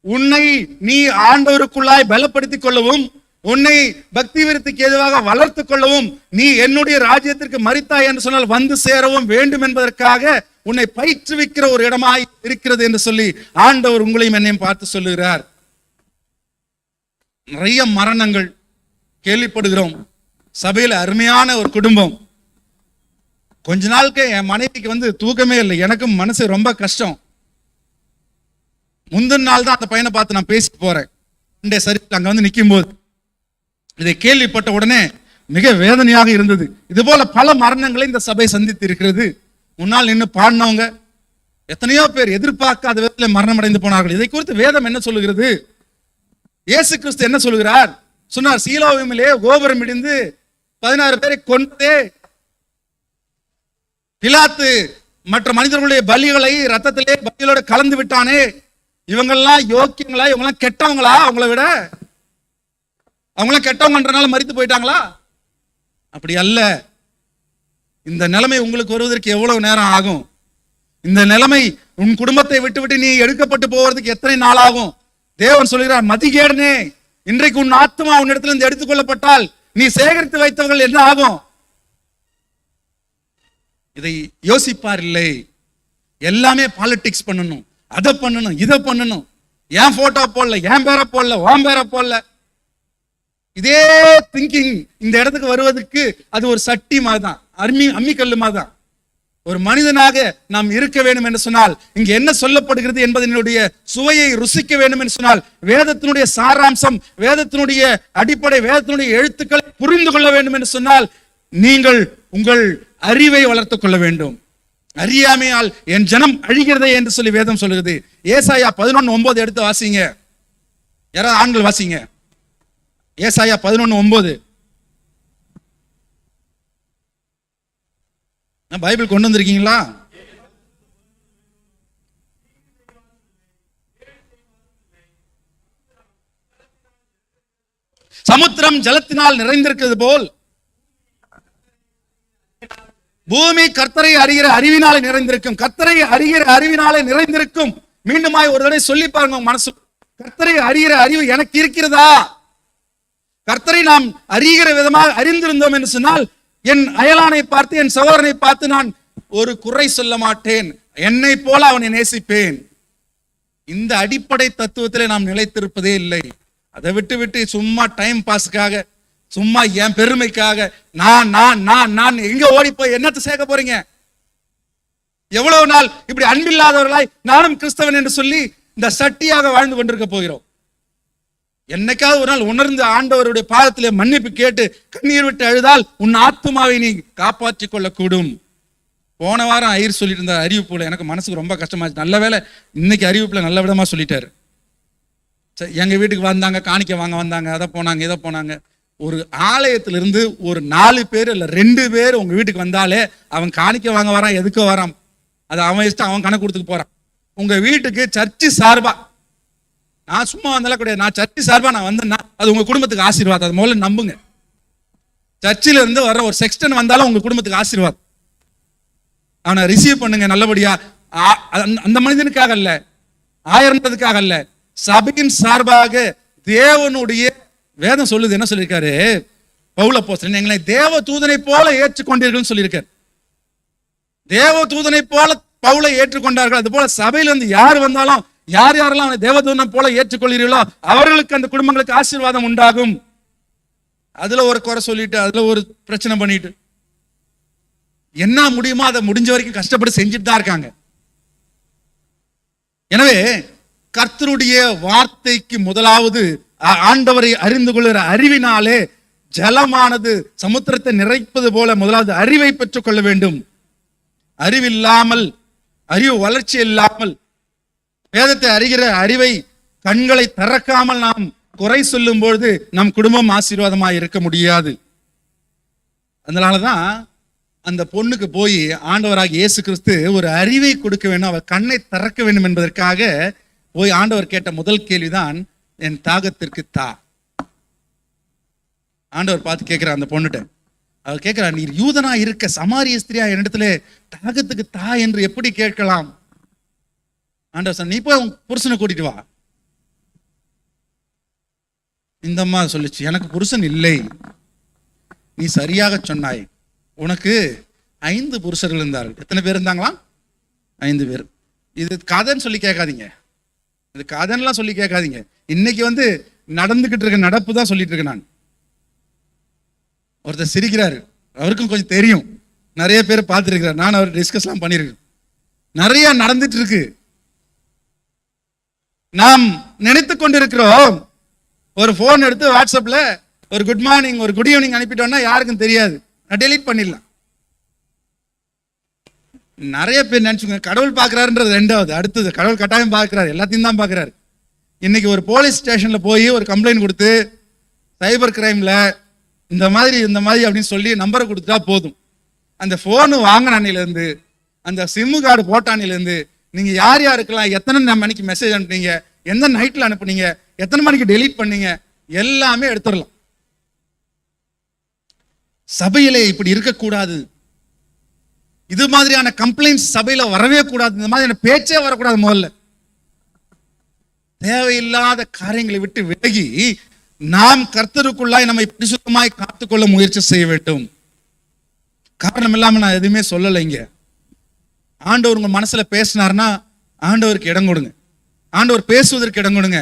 உன்னை நீ ஆண்டவருக்குள்ளாய் பலப்படுத்திக் கொள்ளவும், உன்னை பக்தி விருத்திக்கு எதுவாக வளர்த்து கொள்ளவும், நீ என்னுடைய ராஜ்யத்திற்கு மரித்தாய் என்று சொன்னால் வந்து சேரவும் வேண்டும் என்பதற்காக உன்னை பயிற்றுவிக்கிற ஒரு இடமாய் இருக்கிறது என்று சொல்லி ஆண்டவர் உங்களையும் என்னையும் பார்த்து சொல்லுகிறார். நிறைய மரணங்கள் கேள்விப்படுகிறோம். சபையில அருமையான ஒரு குடும்பம். கொஞ்ச நாளுக்கு என் மனைவிக்கு தூக்கமே இல்லை. எனக்கும் மனசு ரொம்ப கஷ்டம். முந்தின நாள் தான் அந்த பையனை பார்த்து நான் பேசி போறேன். சரியில் அங்க நிற்கும் போது இதை கேள்விப்பட்ட உடனே மிக வேதனையாக இருந்தது. இது போல பல மரணங்களை இந்த சபை சந்தித்து இருக்கிறது. முன்னால் நின்று பாடினவங்க எத்தனையோ பேர் எதிர்பார்க்காத விதத்தில் மரணம் அடைந்து போனார்கள். இதை குறித்து வேதம் என்ன சொல்லுகிறது? இயேசு கிறிஸ்து என்ன சொல்லுகிறார்? சொன்னார், சீலோவிலே கோபுரம் இடிந்து 16 பேரை கொண்டே பிலாத்து மற்ற மனிதர்களுடைய பலிகளை ரத்தத்திலே பலிகளோட கலந்து விட்டானே, இவங்கெல்லாம் யோக்கியங்களா, இவங்கெல்லாம் கெட்டவங்களா? அவங்கள விட அவங்களாம் கெட்டவங்கன்றனால மரித்து போயிட்டாங்களா? அப்படி அல்ல. இந்த நிலைமை உங்களுக்கு வருவதற்கு எவ்வளவு நேரம் ஆகும்? இந்த நிலைமை உன் குடும்பத்தை விட்டு நீ எடுக்கப்பட்டு போவதற்கு எத்தனை நாள் ஆகும்? தேவன் சொல்கிறார், மதிகேடனே, இன்றைக்கு உன் ஆத்மா உன்னிடத்துல இருந்து எடுத்துக்கொள்ளப்பட்டால் நீ சேகரித்து வைத்தவர்கள் என்ன ஆகும்? இதை யோசிப்பார் இல்லை. எல்லாமே பாலிடிக்ஸ் பண்ணணும், அதை பண்ணணும், இதை பண்ணணும். ஏன் போட்டோ போடல, ஏன் பேரை போடல, ஓம் பேரை போடல. இதே திங்கிங் இந்த இடத்துக்கு வருவதற்கு அது ஒரு சட்டி மாதிரிதான், அம்மிக்கல்லு மாதிரிதான். ஒரு மனிதனாக நாம் இருக்க வேண்டும் என்று சொன்னால் இங்க என்ன சொல்லப்படுகிறது என்பதனுடைய சுவையை ருசிக்க வேண்டும் என்று சொன்னால் வேதத்தினுடைய சாராம்சம், வேதத்தினுடைய அடிப்படை, வேதத்தினுடைய எழுத்துக்களை புரிந்து கொள்ள வேண்டும் என்று சொன்னால் நீங்கள் உங்கள் அறிவை வளர்த்துக் கொள்ள வேண்டும். அறியாமையால் என் ஜனம் அழிகிறதே என்று சொல்லி வேதம் சொல்லுகிறது. ஏசாயா 11:9 எடுத்து வாசிங்க. யாராவது ஆண்கள் வாசிங்க. ஏசாயா 11:9. பைபிள் கொண்டு வந்திருக்கீங்களா? சமுத்திரம் ஜலத்தினால் நிறைந்திருக்கிறது போல் பூமி கர்த்தரை அறிகிற அறிவினாலே நிறைந்திருக்கும். கர்த்தரை அறிகிற அறிவினாலே நிறைந்திருக்கும். மீண்டுமாய் ஒரு தடவை சொல்லி பாருங்க மனசு. கர்த்தரை அறிகிற அறிவு எனக்கு இருக்கிறதா? கர்த்தரை நாம் அறிகிற விதமாக அறிந்திருந்தோம் என்று சொன்னால் என் அயலானை பார்த்து, என் சகோதரனை பார்த்து நான் ஒரு குறை சொல்ல மாட்டேன். என்னை போல அவனை நேசிப்பேன். இந்த அடிப்படை தத்துவத்திலே நாம் நிலைத்திருப்பதே இல்லை. அதை விட்டு சும்மா டைம் பாஸ்க்காக, சும்மா என் பெருமைக்காக நான் நான் நான் நான் எங்க ஓடி போய் என்னத்தை சேர்க்க போறீங்க? எவ்வளவு நாள் இப்படி அன்பில்லாதவர்களாய் நானும் கிறிஸ்தவன் என்று சொல்லி இந்த சட்டியாக வாழ்ந்து கொண்டிருக்க போகிறோம்? என்னைக்காவது ஒரு நாள் உணர்ந்து ஆண்டவருடைய பாதத்திலே மன்னிப்பு கேட்டு கண்ணீர் விட்டு அழுதால் உன் ஆத்துமாவை நீ காப்பாற்றிக் கொள்ளக்கூடும். போன வாரம் ஐயர் சொல்லிட்டு இருந்த அறிவிப்புல எனக்கு மனசுக்கு ரொம்ப கஷ்டமாச்சு. நல்ல வேலை இன்னைக்கு அறிவிப்புல நல்ல விதமா சொல்லிட்டாரு. எங்க வீட்டுக்கு வந்தாங்க, காணிக்க வாங்க வந்தாங்க, அதை போனாங்க, இதை போனாங்க. ஒரு ஆலயத்திலிருந்து ஒரு 4 பேர் இல்ல 2 பேர் உங்க வீட்டுக்கு வந்தாலே அவன் காணிக்க வாங்க வரான், எதுக்கோ வரான், அது அவன் இஷ்டம், அவன் கணக்கு கொடுத்துட்டு போறான். உங்க வீட்டுக்கு சர்ச்சு சார்பா நான் சும்மா வந்தாலும் கிடையாது, நான் சர்ச்சு சார்பா நான் வந்தேன்னா அது உங்க குடும்பத்துக்கு ஆசீர்வாதம். அது முதல்ல நம்புங்க. சர்ச்சில இருந்து வர ஒரு செக்ஸ்டன் வந்தாலும் உங்க குடும்பத்துக்கு ஆசீர்வாதம். அவனை ரிசீவ் பண்ணுங்க நல்லபடியா. அந்த மனிதனுக்காக அல்ல, ஆயிரத்துக்காக அல்ல, சபையின் சார்பாக தேவனுடைய வேதம் சொல்லுது. என்ன சொல்லியிருக்காரு பவுல் அப்போஸ்தலன்? எங்களை தேவ தூதனை போல ஏற்றுக்கொண்டீர்கள் சொல்லியிருக்காரு. தேவ தூதனை போல பவுலை ஏற்றுக்கொண்டார்கள். அது போல சபையிலிருந்து யார் வந்தாலும், யார் யாரெல்லாம் அவனை தேவதூதனை போல ஏற்றுக்கொள்கிறீர்களோ அவர்களுக்கு, அந்த குடும்பங்களுக்கு ஆசீர்வாதம் உண்டாகும். அதுல ஒரு குறை சொல்லிட்டு, அதுல ஒரு பிரச்சனை பண்ணிட்டு என்ன முடியுமோ அதை முடிஞ்ச வரைக்கும் கஷ்டப்பட்டு செஞ்சுட்டு தான் இருக்காங்க. எனவே கர்த்தருடைய வார்த்தைக்கு முதலாவது ஆண்டவரை அறிந்து கொள்கிற அறிவினாலே ஜலமானது சமுத்திரத்தை நிறைப்பது போல முதலாவது அறிவை பெற்றுக் கொள்ள வேண்டும். அறிவில்லாமல், அறிவு வளர்ச்சி இல்லாமல், வேதத்தை அறிகிற அறிவை கண்களை திறக்காமல் நாம் குறை சொல்லும் பொழுது நம் குடும்பம் ஆசீர்வாதமாக இருக்க முடியாது. அதனாலதான் அந்த பொண்ணுக்கு போய் ஆண்டவராக இயேசு கிறிஸ்து ஒரு அறிவை கொடுக்க வேண்டும், அவர் கண்ணை திறக்க வேண்டும் என்பதற்காக போய் ஆண்டவர் கேட்ட முதல் கேள்விதான், என் தாகத்திற்கு தா. ஆண்டவர் பார்த்து கேட்கிறார் அந்த பொண்ணுட்ட. அவர் கேட்கிறார், நீர் யூதனா இருக்க சமாரிய ஸ்திரியா என்னிடத்துல தாகத்துக்கு தா என்று எப்படி கேட்கலாம்? ஆண்டவர் சொன்ன, நீ போய் உன் புருஷனை கூட்டிட்டு வா. இந்த அம்மா சொல்லிச்சு, எனக்கு புருஷன் இல்லை. நீ சரியாக சொன்னாய், உனக்கு 5 புருஷர்கள் இருந்தார்கள். எத்தனை பேர் இருந்தாங்களாம்? 5 பேர். இது கதைன்னு சொல்லி கேட்காதீங்க, இது கதைன்னெலாம் சொல்லி கேட்காதீங்க. இன்னைக்கு நடந்துகிட்டு இருக்க நடப்பு தான் சொல்லிட்டு இருக்கேன் நான். ஒருத்தர் சிரிக்கிறாரு, அவருக்கும் கொஞ்சம் தெரியும், நிறைய பேர் பார்த்துருக்கிறார், நான் அவர் டிஸ்கஸ்லாம் பண்ணியிருக்கேன். நிறைய நடந்துட்டு இருக்கு. நாம் நினைத்து கொண்டிருக்கிறோம், ஒரு போன் எடுத்து வாட்ஸ்அப்ல ஒரு குட் மார்னிங், ஒரு குட் ஈவினிங் அனுப்பிட்டோம்னா யாருக்கும் தெரியாது, டெலீட் பண்ணிடலாம். நிறைய பேர் நினைச்சுங்க கடவுள் பார்க்கிறாருன்றது ரெண்டாவது. அடுத்தது கடவுள் கட்டாயம் பார்க்கிறாரு, எல்லாத்தையும் தான் பார்க்கிறாரு. இன்னைக்கு ஒரு போலீஸ் ஸ்டேஷன்ல போய் ஒரு கம்ப்ளைண்ட் கொடுத்து சைபர் கிரைம்ல இந்த மாதிரி அப்படின்னு சொல்லி நம்பரை கொடுத்துட்டா போதும். அந்த போனு வாங்கின அன்னையிலேருந்து, அந்த சிம்மு கார்டு போட்ட அன்னையிலேருந்து, நீங்க யார் யாருக்கெல்லாம் எத்தனை மணிக்கு மெசேஜ் அனுப்புனீங்க, எந்த நைட்ல அனுப்புனீங்க, எத்தனை மணிக்கு டெலீட் பண்ணீங்க, எல்லாமே எடுத்துடலாம். சபையிலே இப்படி இருக்கக்கூடாது, இது மாதிரியான கம்ப்ளைண்ட்ஸ் சபையில வரவே கூடாது, இந்த மாதிரியான பேச்சே வரக்கூடாது. முதல்ல தேவையில்லாத காரியங்களை விட்டு விலகி நாம் கர்த்தருக்குள்ளாய் நம்மை பரிசுத்தமாய் காத்துக்கொள்ள முயற்சி செய்ய வேண்டும். காரணம் இல்லாம நான் எதுவுமே சொல்லலை. இங்க ஆண்டவர் உங்க மனசுல பேசினார்னா ஆண்டவருக்கு இடம் கொடுங்க, ஆண்டவர் பேசுவதற்கு இடம் கொடுங்க.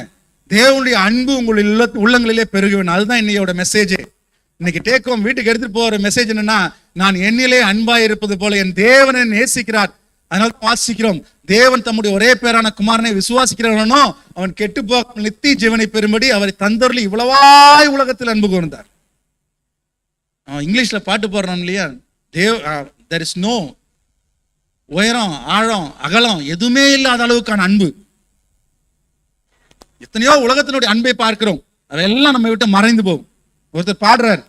தேவனுடைய அன்பு உங்களுடைய உள்ளங்களிலே பெருக வேணும். அதுதான் இன்னையோட மெசேஜே. இன்னைக்கு டேக் ஹோம் வீட்டுக்கு எடுத்துட்டு போற மெசேஜ் என்னன்னா, நான் என்னிலே அன்பாய் இருப்பது போல என் தேவனை நேசிக்கிறார். அதனால வாசிக்கிறோம், தேவன் தம்முடைய ஒரே பேரான குமாரனை விசுவாசிக்கிறவனோ அவன் கெட்டு போக நித்திய ஜீவனை பெறும்படி அவரை தந்தொருளி இவ்வளவாய் உலகத்தில் அன்பு கூர்ந்தார். இங்கிலீஷ்ல பாட்டு போடுறோம் இல்லையா, there is no உயரம் ஆழம் அகலம் எதுவுமே இல்லாத அளவுக்கான அன்பு. எத்தனையோ உலகத்தினுடைய அன்பை பார்க்கிறோம், அதெல்லாம் நம்ம விட்டு மறைந்து போகும். ஒருத்தர் பாடுறார்,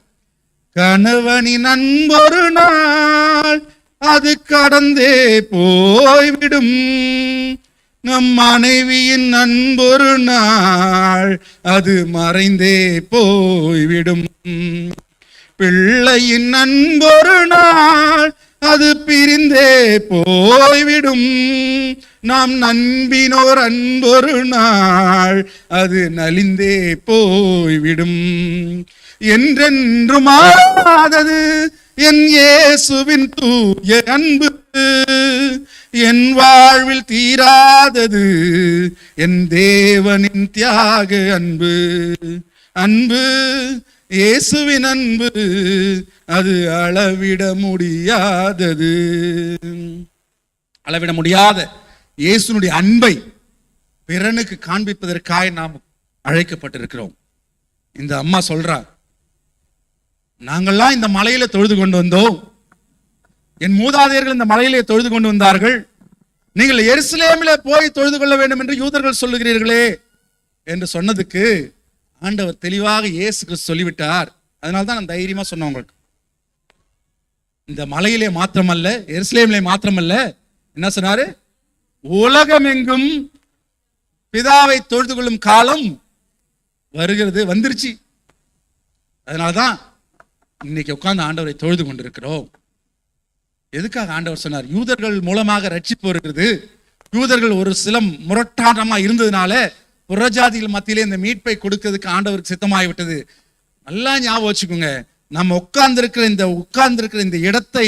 கணவனின் அன்பொரு நாள் அது கடந்தே போய்விடும், நம் மனைவியின் அன்பொரு நாள் அது மறைந்தே போய்விடும், பிள்ளையின் அன்பொரு நாள் அது பிரிந்தே போய்விடும், நாம் நண்பினோர் அன்பொரு நாள் அது நலிந்தே போய்விடும், என்றென்றும் மாறாதது என் இயேசுவின் தூய அன்பு, என் வாழ்வில் தீராதது என் தேவனின் தியாக அன்பு, அன்பு இயேசுவின் அன்பு அது அளவிட முடியாதது. அளவிட முடியாத இயேசுனுடைய அன்பை பிறனுக்கு காண்பிப்பதற்காக நாம் அழைக்கப்பட்டிருக்கிறோம். இந்த அம்மா சொல்றார், நாங்கள்லாம் இந்த மலையில தொழுது கொண்டு வந்தோம், என் மூதாதையர்கள் இந்த மலையிலே தொழுது கொண்டு வந்தார்கள், நீங்கள் எருசலேமிலே போய் தொழுது கொள்ள வேண்டும் என்று யூதர்கள் சொல்லுகிறீர்களே என்று சொன்னதுக்கு ஆண்டவர் தெளிவாக இயேசு கிறிஸ்து சொல்லிவிட்டார். அதனால்தான் நான் தைரியமா சொன்னேன் உங்களுக்கு. இந்த மலையிலே மாத்திரமல்ல, எருசலேமிலே மாத்திரமல்ல, என்ன சொன்னாரு, உலகம் எங்கும் பிதாவை தொழுது கொள்ளும் காலம் வருகிறது, வந்துருச்சு. அதனால்தான் இன்னைக்கு உட்கார்ந்து ஆண்டவரை தொழுது கொண்டிருக்கிறோம். எதுக்காக ஆண்டவர் சொன்னார்? யூதர்கள் மூலமாக ரட்சிப்பு வருகிறது. யூதர்கள் ஒரு சில முரட்டாட்டமா இருந்ததுனால புறஜாதிகள் மத்தியிலே இந்த மீட்பை கொடுக்கிறதுக்கு ஆண்டவருக்கு சித்தமாகிவிட்டது. நல்லா ஞாபகம் வச்சுக்கோங்க, நம்ம உட்கார்ந்திருக்கிற இந்த இடத்தை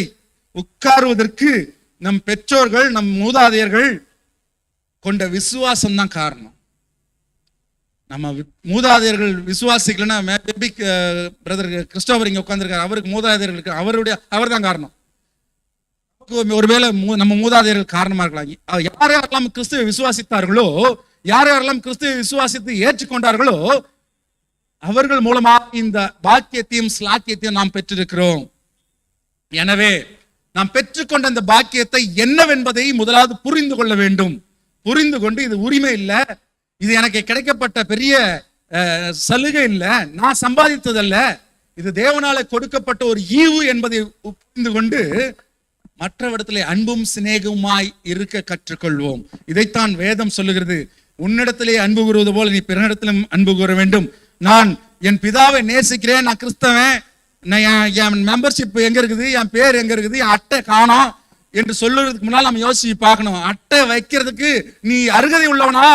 உட்காருவதற்கு நம் பெற்றோர்கள், நம் மூதாதையர்கள் கொண்ட விசுவாசம் தான் காரணம். நம்ம மூதாதையர்கள் விசுவாசிக்கலன்னா பிரதர் கிறிஸ்டோபர் இங்க உட்கார்ந்துருக்காரு, அவருக்கு மூதாதையர்களுக்கு அவர் தான் காரணம். ஒருவேளை நம்ம மூதாதையர்கள் காரணமா இருக்கலாம். யாரெல்லாம் கிறிஸ்துவை விசுவாசித்தார்களோ, யாரெல்லாம் கிறிஸ்துவை விசுவாசித்து ஏற்றுக்கொண்டார்களோ அவர்கள் மூலமாக இந்த பாக்கியத்தையும் ஸ்லாக்கியத்தையும் நாம் பெற்றிருக்கிறோம். எனவே நாம் பெற்றுக்கொண்ட இந்த பாக்கியத்தை என்னவென்பதை முதலாவது புரிந்து கொள்ள வேண்டும். புரிந்து கொண்டு இது உரிமை இல்லை, இது எனக்கு கிடைக்கப்பட்ட பெரிய சலுகை இல்லை, நான் சம்பாதித்ததல்ல, இது தேவனால கொடுக்கப்பட்ட ஒரு ஈவு என்பதை புரிந்து கொண்டு மற்றவரிடத்திலே அன்பும் சிநேகமாய் இருக்க கற்றுக்கொள்வோம். இதைத்தான் வேதம் சொல்லுகிறது, உன்னிடத்திலே அன்பு கூறுவது போல நீ பிறனிடத்திலும் அன்பு கூற வேண்டும். நான் என் பிதாவை நேசிக்கிறேன், நான் கிறிஸ்தவன், என் மெம்பர்ஷிப் எங்க இருக்குது, என் பேர் எங்க இருக்குது, என் அட்டை காணோம் என்று சொல்லுறதுக்கு முன்னால் நாம் யோசிச்சு பார்க்கணும். அட்டை வைக்கிறதுக்கு நீ அருகதை உள்ளவனா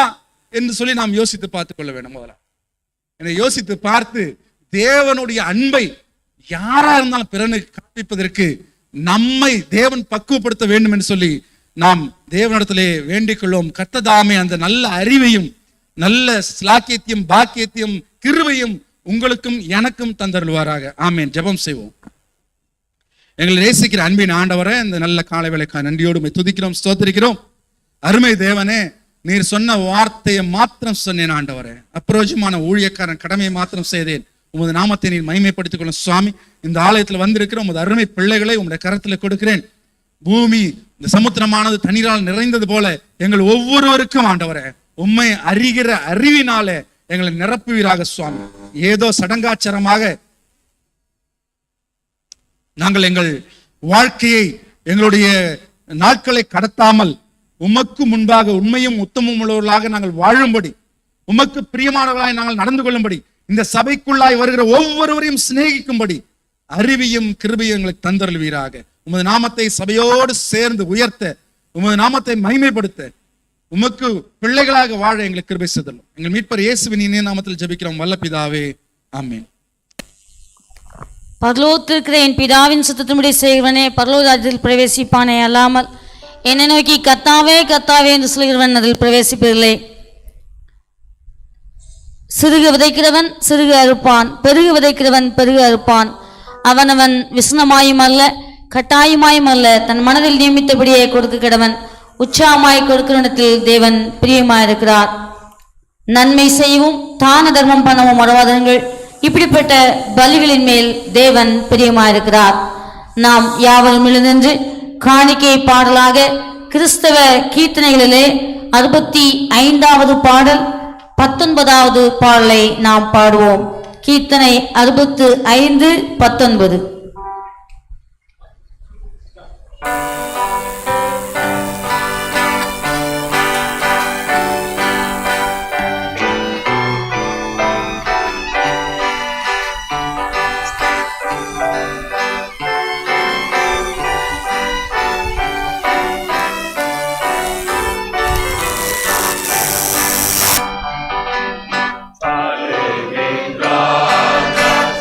என்று சொல்லி நாம் யோசித்து பார்த்துக் கொள்ள வேண்டும். முதல்ல என்னை யோசித்து பார்த்து தேவனுடைய அன்பை யாரா இருந்தாலும் பிறனுக்கு காண்பிப்பதற்கு நம்மை தேவன் பக்குவப்படுத்த வேண்டும் என்று சொல்லி நாம் தேவனிடத்திலே வேண்டிக் கொள்வோம். கர்த்ததாமே அந்த நல்ல அறிவையும் நல்ல ஸ்லாக்கியத்தையும் பாக்கியத்தையும் கிருபையும் உங்களுக்கும் எனக்கும் தந்தருள்வாராக. ஆமென். ஜெபம் செய்வோம். எங்களை நேசிக்கிற அன்பின் ஆண்டவரே, இந்த நல்ல காலை வேளைக்காக நன்றியோடு துதிக்கிறோம், ஸ்தோத்திரிக்கிறோம். அருமை தேவனே, நீர் சொன்ன வார்த்தையை மாத்திரம் சொன்னேன் ஆண்டவரே, அப்பிரோஜமான ஊழியக்காரன் கடமையை மாத்திரம் செய்தேன். உமது நாமத்தை நீர் மகிமைப்படுத்திக் கொள்ளும் சுவாமி. இந்த ஆலயத்தில் வந்திருக்கிற உமது அருமை பிள்ளைகளை உங்களுடைய கரத்தில் கொடுக்கிறேன். பூமி இந்த சமுத்திரமானது தண்ணீரால் நிறைந்தது போல எங்கள் ஒவ்வொருவருக்கும் ஆண்டவரே உம்மை அறிகிற அறிவினாலே எங்களை நிரப்புவீராக சுவாமி. ஏதோ சடங்காச்சாரமாக நாங்கள் எங்கள் வாழ்க்கையை, எங்களுடைய நாட்களை கடத்தாமல் உமக்கு முன்பாக உண்மையும் உத்தமும் உள்ளவர்களாக நாங்கள் வாழும்படி, உமக்கு பிரியமானவர்களாய் நாங்கள் நடந்து கொள்ளும்படி, இந்த சபைக்குள்ளாய் வருகிற ஒவ்வொருவரையும் சிநேகிக்கும்படி அறிவியும் கிருபையும் எங்களுக்கு தந்தருள்வீராக. உமது நாமத்தை சபையோடு சேர்ந்து உயர்த்த, உமது நாமத்தை மகிமைப்படுத்த, உமக்கு பிள்ளைகளாக வாழ எங்களுக்கு கிருபை செய்தலும். எங்கள் மீட்பர் இயேசுவின் இனிய நாமத்தில் ஜெபிக்கிறோம் வல்ல பிதாவே, ஆமென். பரலோகத்திற்கிற என் பிதாவின் சித்தத்தின்படி செய்கிறவனே பரலோக ராஜ்யத்தில் பிரவேசிப்பானே அல்லாமல் என்னை நோக்கி கர்த்தாவே கர்த்தாவே என்று சொல்கிறவன் அதில் பிரவேசிப்பதில்லை. சிறுக விதைக்கிறவன் சிறுக அறுப்பான், பெருக விதைக்கிறவன் பெருக அறுப்பான். அவனவன் விசனமாயும் அல்ல கட்டாயமாயும் அல்ல தன் மனதில் நியமித்தபடியே கொடுக்க கிடவன். உற்சாகமாய் கொடுக்கிறவனத்தில் தேவன் பிரியமாயிருக்கிறார். நன்மை செய்யவும் தான தர்மம் பண்ணவும் மறவாதங்கள். இப்படிப்பட்ட பலிகளின் மேல் தேவன் பிரியமாயிருக்கிறார். நாம் யாவரும் எழுந்து காணிக்கை பாடலாக கிறிஸ்தவ கீர்த்தனைகளிலே 65வது பாடல் 19வது பாடலை நாம் பாடுவோம். கீர்த்தனை 65, 19.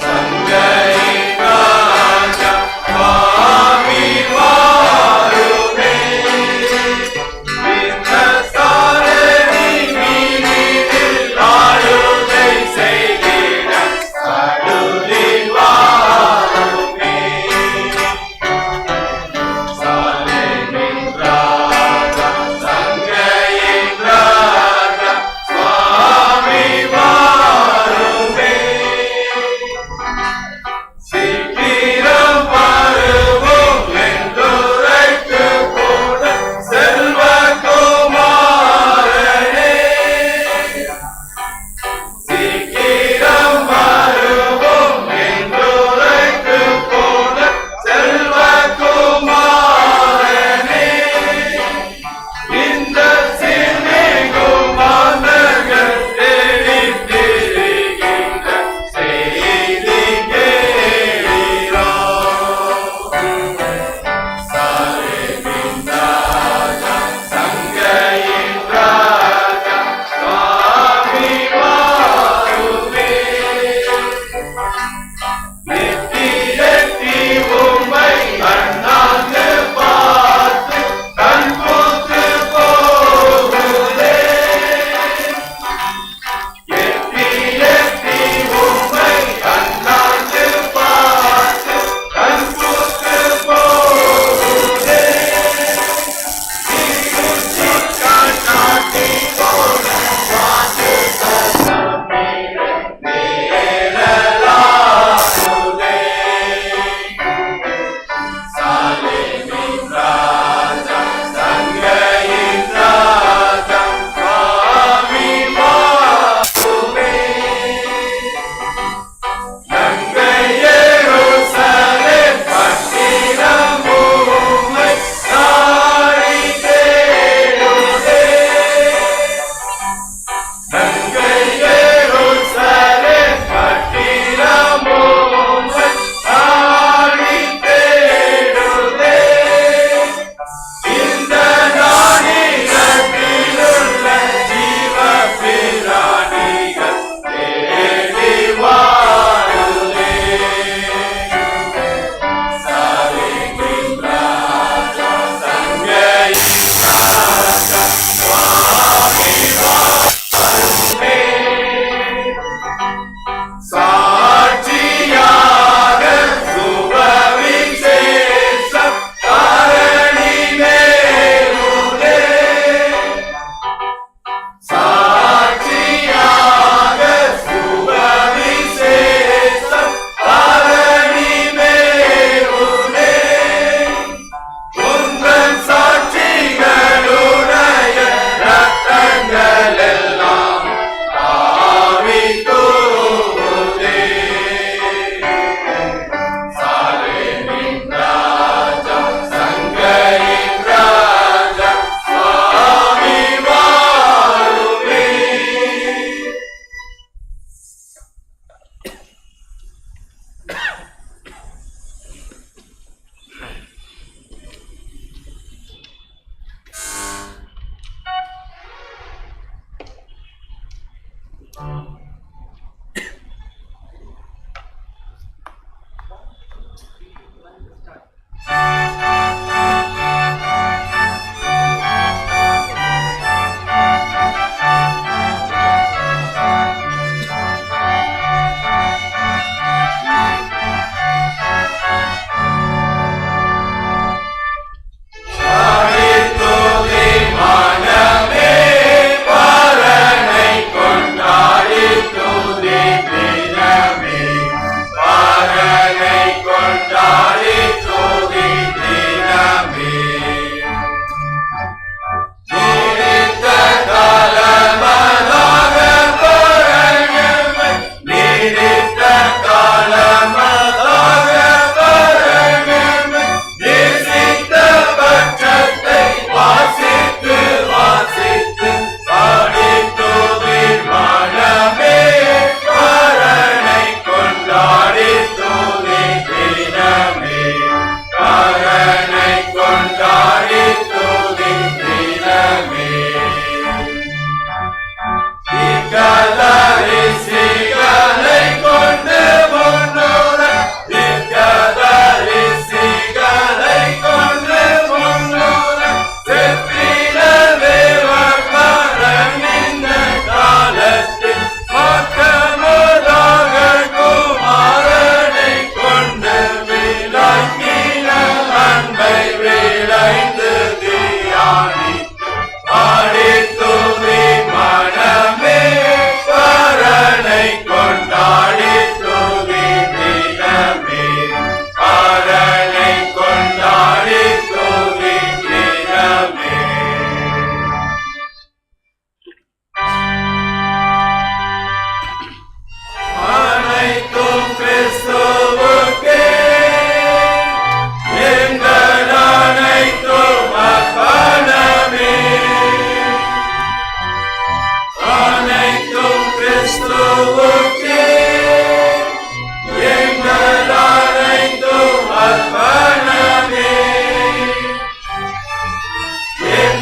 Sangha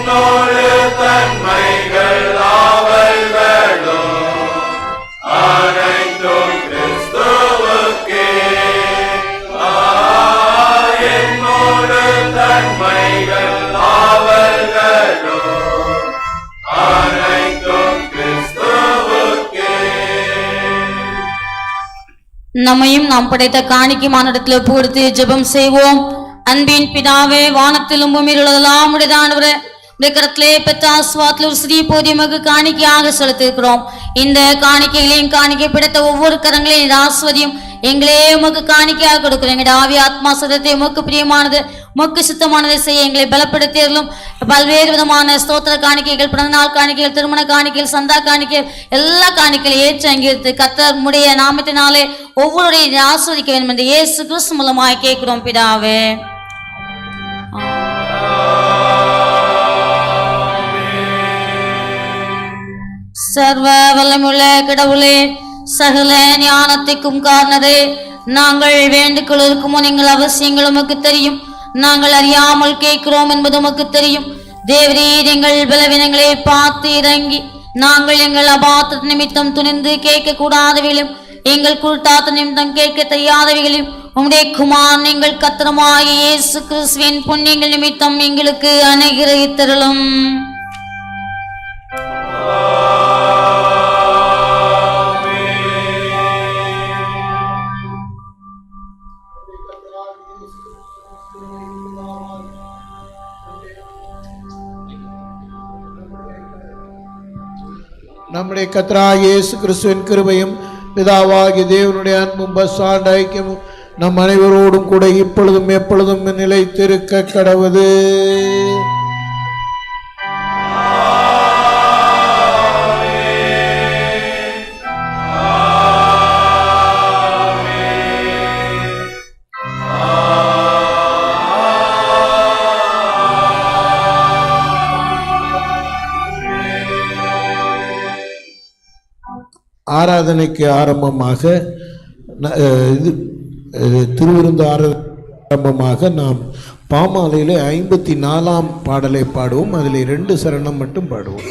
என்னோடு தன்மைகள் ஆவல்களும் அனைத்தும் கிறிஸ்துவுக்கே. என்னோடு தன்மைகள் ஆவல்களும் அனைத்தும் கிறிஸ்துவுக்கே. நம்மையும் நாம் படைத்த காணிக்கை மானிடத்தில் ஒப்பு கொடுத்து ஜெபம் செய்வோம். அன்பின் பிதாவே, வானத்திலும் பூமியில் உள்ளதெல்லாம் உடையதானவரே, உடைய கரத்திலே பெற்ற ஆசீர்வாதத்தில் ஒரு சிறிய போதிய மகு காணிக்கையாக செலுத்தியிருக்கிறோம். இந்த காணிக்கைகளையும் காணிக்கை பிடித்த ஒவ்வொரு கரங்களையும் ஆஸ்வதியும் எங்களே உமக்கு காணிக்கையாக கொடுக்கிறோம். எங்களுடைய ஆவி ஆத்மா சதத்தை உமக்கு பிரியமானது உமக்கு சுத்தமானதை செய்ய எங்களை பலப்படுத்தியர்களும் பல்வேறு விதமான ஸ்தோத்திர காணிக்கைகள், பிறந்தநாள் காணிக்கைகள், திருமண காணிக்கைகள், சந்தா காணிக்கைகள், எல்லா காணிக்கைகளையும் ஏற்று அங்கீகரித்து கர்த்தர் உம்முடைய நாமத்தினாலே ஒவ்வொருவரையும் ஆஸ்வதிக்க வேண்டும் என்று இயேசு கிறிஸ்து மூலமாய் கேட்கிறோம் பிதாவே. சர்வ வல்லமுள்ள கடவுளே, சகல ஞானத்திற்கும் காரணரே, நாங்கள் வேண்டுகொள்ளும் நீங்கள் அவசியங்கள் உமக்கு தெரியும். நாங்கள் அறியாமல் கேட்கிறோம் என்பது உமக்கு தெரியும். தேவரீர் எங்கள் பலவீனங்களை பார்த்து இறங்கி நாங்கள் எங்கள் அபாத்த நிமித்தம் துணிந்து கேட்க கூடாதவைகளும் எங்கள் குருட்டாத்த நிமித்தம் கேட்க தெரியாதவைகளையும் உம்முடைய குமாரன் எங்கள் கர்த்தருமாகிய இயேசு கிறிஸ்துவின் புண்ணியங்கள் நிமித்தம் எங்களுக்கு அனுகிரகித்தருளும். நம்முடைய கர்த்தராகிய இயேசு கிறிஸ்துவின் கிருபையும் பிதாவாகிய தேவனுடைய அன்பும் பசாண்ட ஐக்கியமும் நம் அனைவரோடும் கூட இப்பொழுதும் எப்பொழுதும் நிலைத்திருக்க கடவுது. ஆராதனைக்கு ஆரம்பமாக திருவிருந்து ஆரம்பமாக நாம் பாமாலையில் 54ஆம் பாடலை பாடுவோம். அதில் 2 சரணம் மட்டும் பாடுவோம்.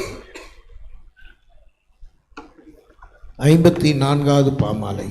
54வது பாமாலை.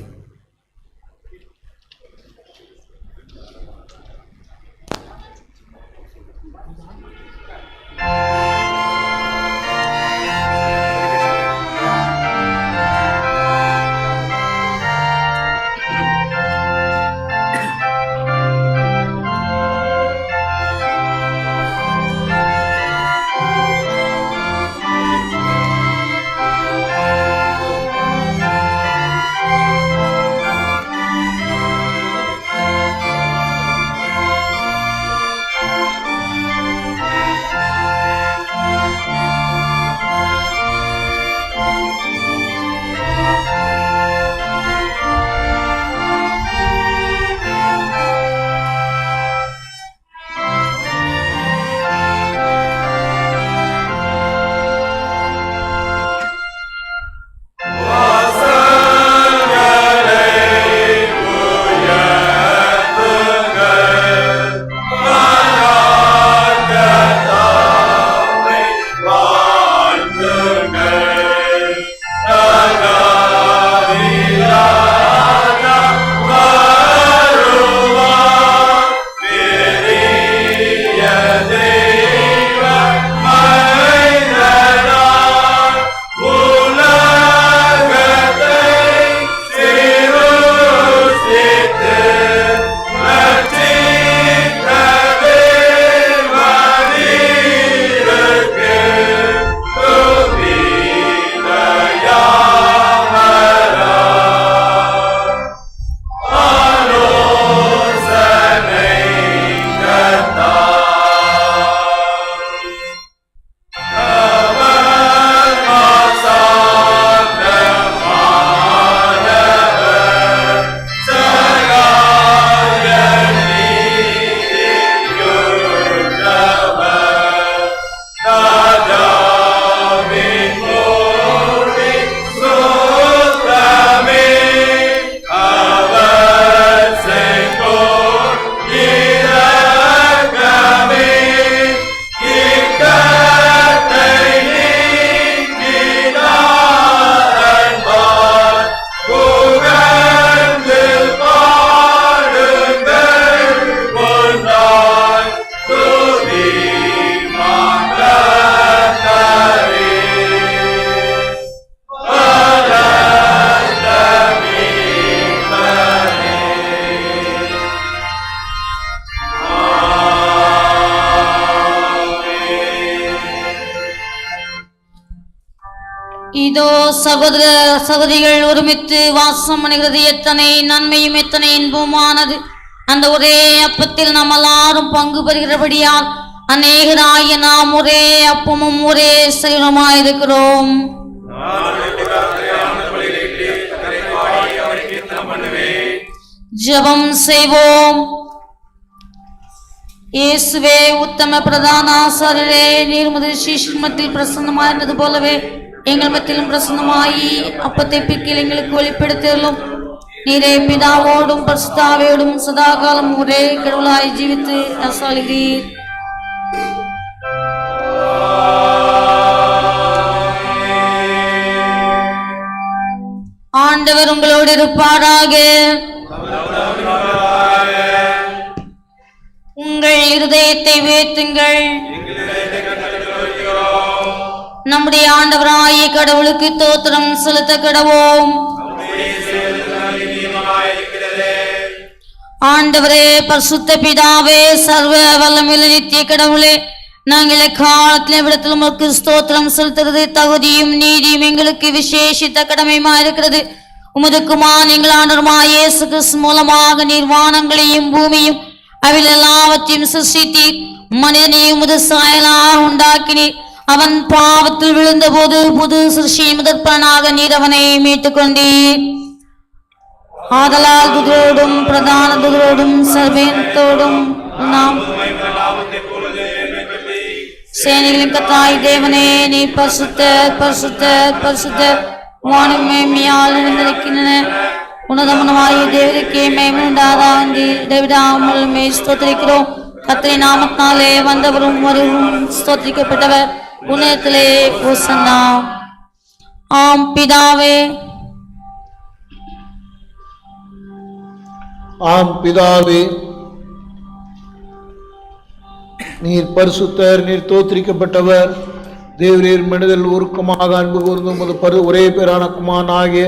இதோ சகோதர சகோதரிகள் ஒருமித்து வாசம் பண்ணுகிறது எத்தனை நன்மையும் எத்தனை இன்பமானது. அந்த ஒரே அப்பத்தில் நாம் எல்லாரும் பங்கு பெறுகிறபடியால் அநேகராய நாம் ஒரே அப்பமும் ஒரே சரீரமாயிருக்கிறோம். ஜெபம் செய்வோம். இயேசுவே உத்தம பிரதான ஆசாரியரே, நீர் முதல் சீஷமத்தில் பிரசன்னமாயிருந்தது போலவே எங்கள் மத்தியிலும் பிரசன்னமாயி அப்பத்தை பிக்கில் எங்களுக்கு வெளிப்படுத்தியும் நீரே பிதாவோடும் பரிசுத்தாவியோடும் சதாகாலம் ஒரே கடவுளாய் ஜீவித்து அசாலிதீர். ஆண்டவர் உங்களோடு இருப்பாராக. உங்கள் இருதயத்தை உயர்த்துங்கள். நம்முடைய ஆண்டவராகிய கடவுளுக்கு தோத்திரம் செலுத்த கடவோம். ஆண்டவரே, பரிசுத்த பிதாவே, சர்வ வல்லமையுள்ள நித்திய கடவுளே, நாங்கள் எக்காலத்திலே விடத்தில் உமக்கு ஸ்தோத்திரம் செலுத்துறது தகுதியும் நீதியும் எங்களுக்கு விசேஷித்த கடமையுமா இருக்கிறது. உமது குமாரன் எங்கள் ஆண்டவருமாய் இயேசு கிறிஸ்து மூலமாக நிர்வாணங்களையும் பூமியும் அவில் எல்லாவற்றையும் சிருஷ்டித்தீர். மனிதனையும் உமது சாயலாக உண்டாக்கினீர். அவன் பாவத்தில் விழுந்த போது புது சிருஷ்டியின் முதற்பலனாக நீர் அவனை மீட்டுக் கொண்டீர். ஆதலால் துதரோடும் பிரதான துதரோடும் சர்வேந்தோடும் நாம் சேனைகளின் கர்த்தாய் தேவனே, நீ பரிசுத்த பரிசுத்த பரிசுத்த வானம் மேன்மையால் நிறைந்திருக்கின்றன. உன்னதமாகிய தேவனுக்கே மேன்மை உண்டாதாக இடைவிடாமல் மேல் ஸ்தோத்திரிக்கிறோம். கர்த்தரை நாமத்தினாலே வந்தவரும் வருவரும் ஸ்தோத்திரிக்கப்பட்டவர். உன்னதத்திலே ஓசன்னா. ஆம் பிதாவே, ஆம் பிதாவே, நீர் பரிசுத்தர், நீர் தோத்திரிக்கப்பட்டவர். தேவரீர் மனிதல் உருக்கமாக அன்பு கூர்ந்து ஒரே பேரான குமாரன் ஆகிய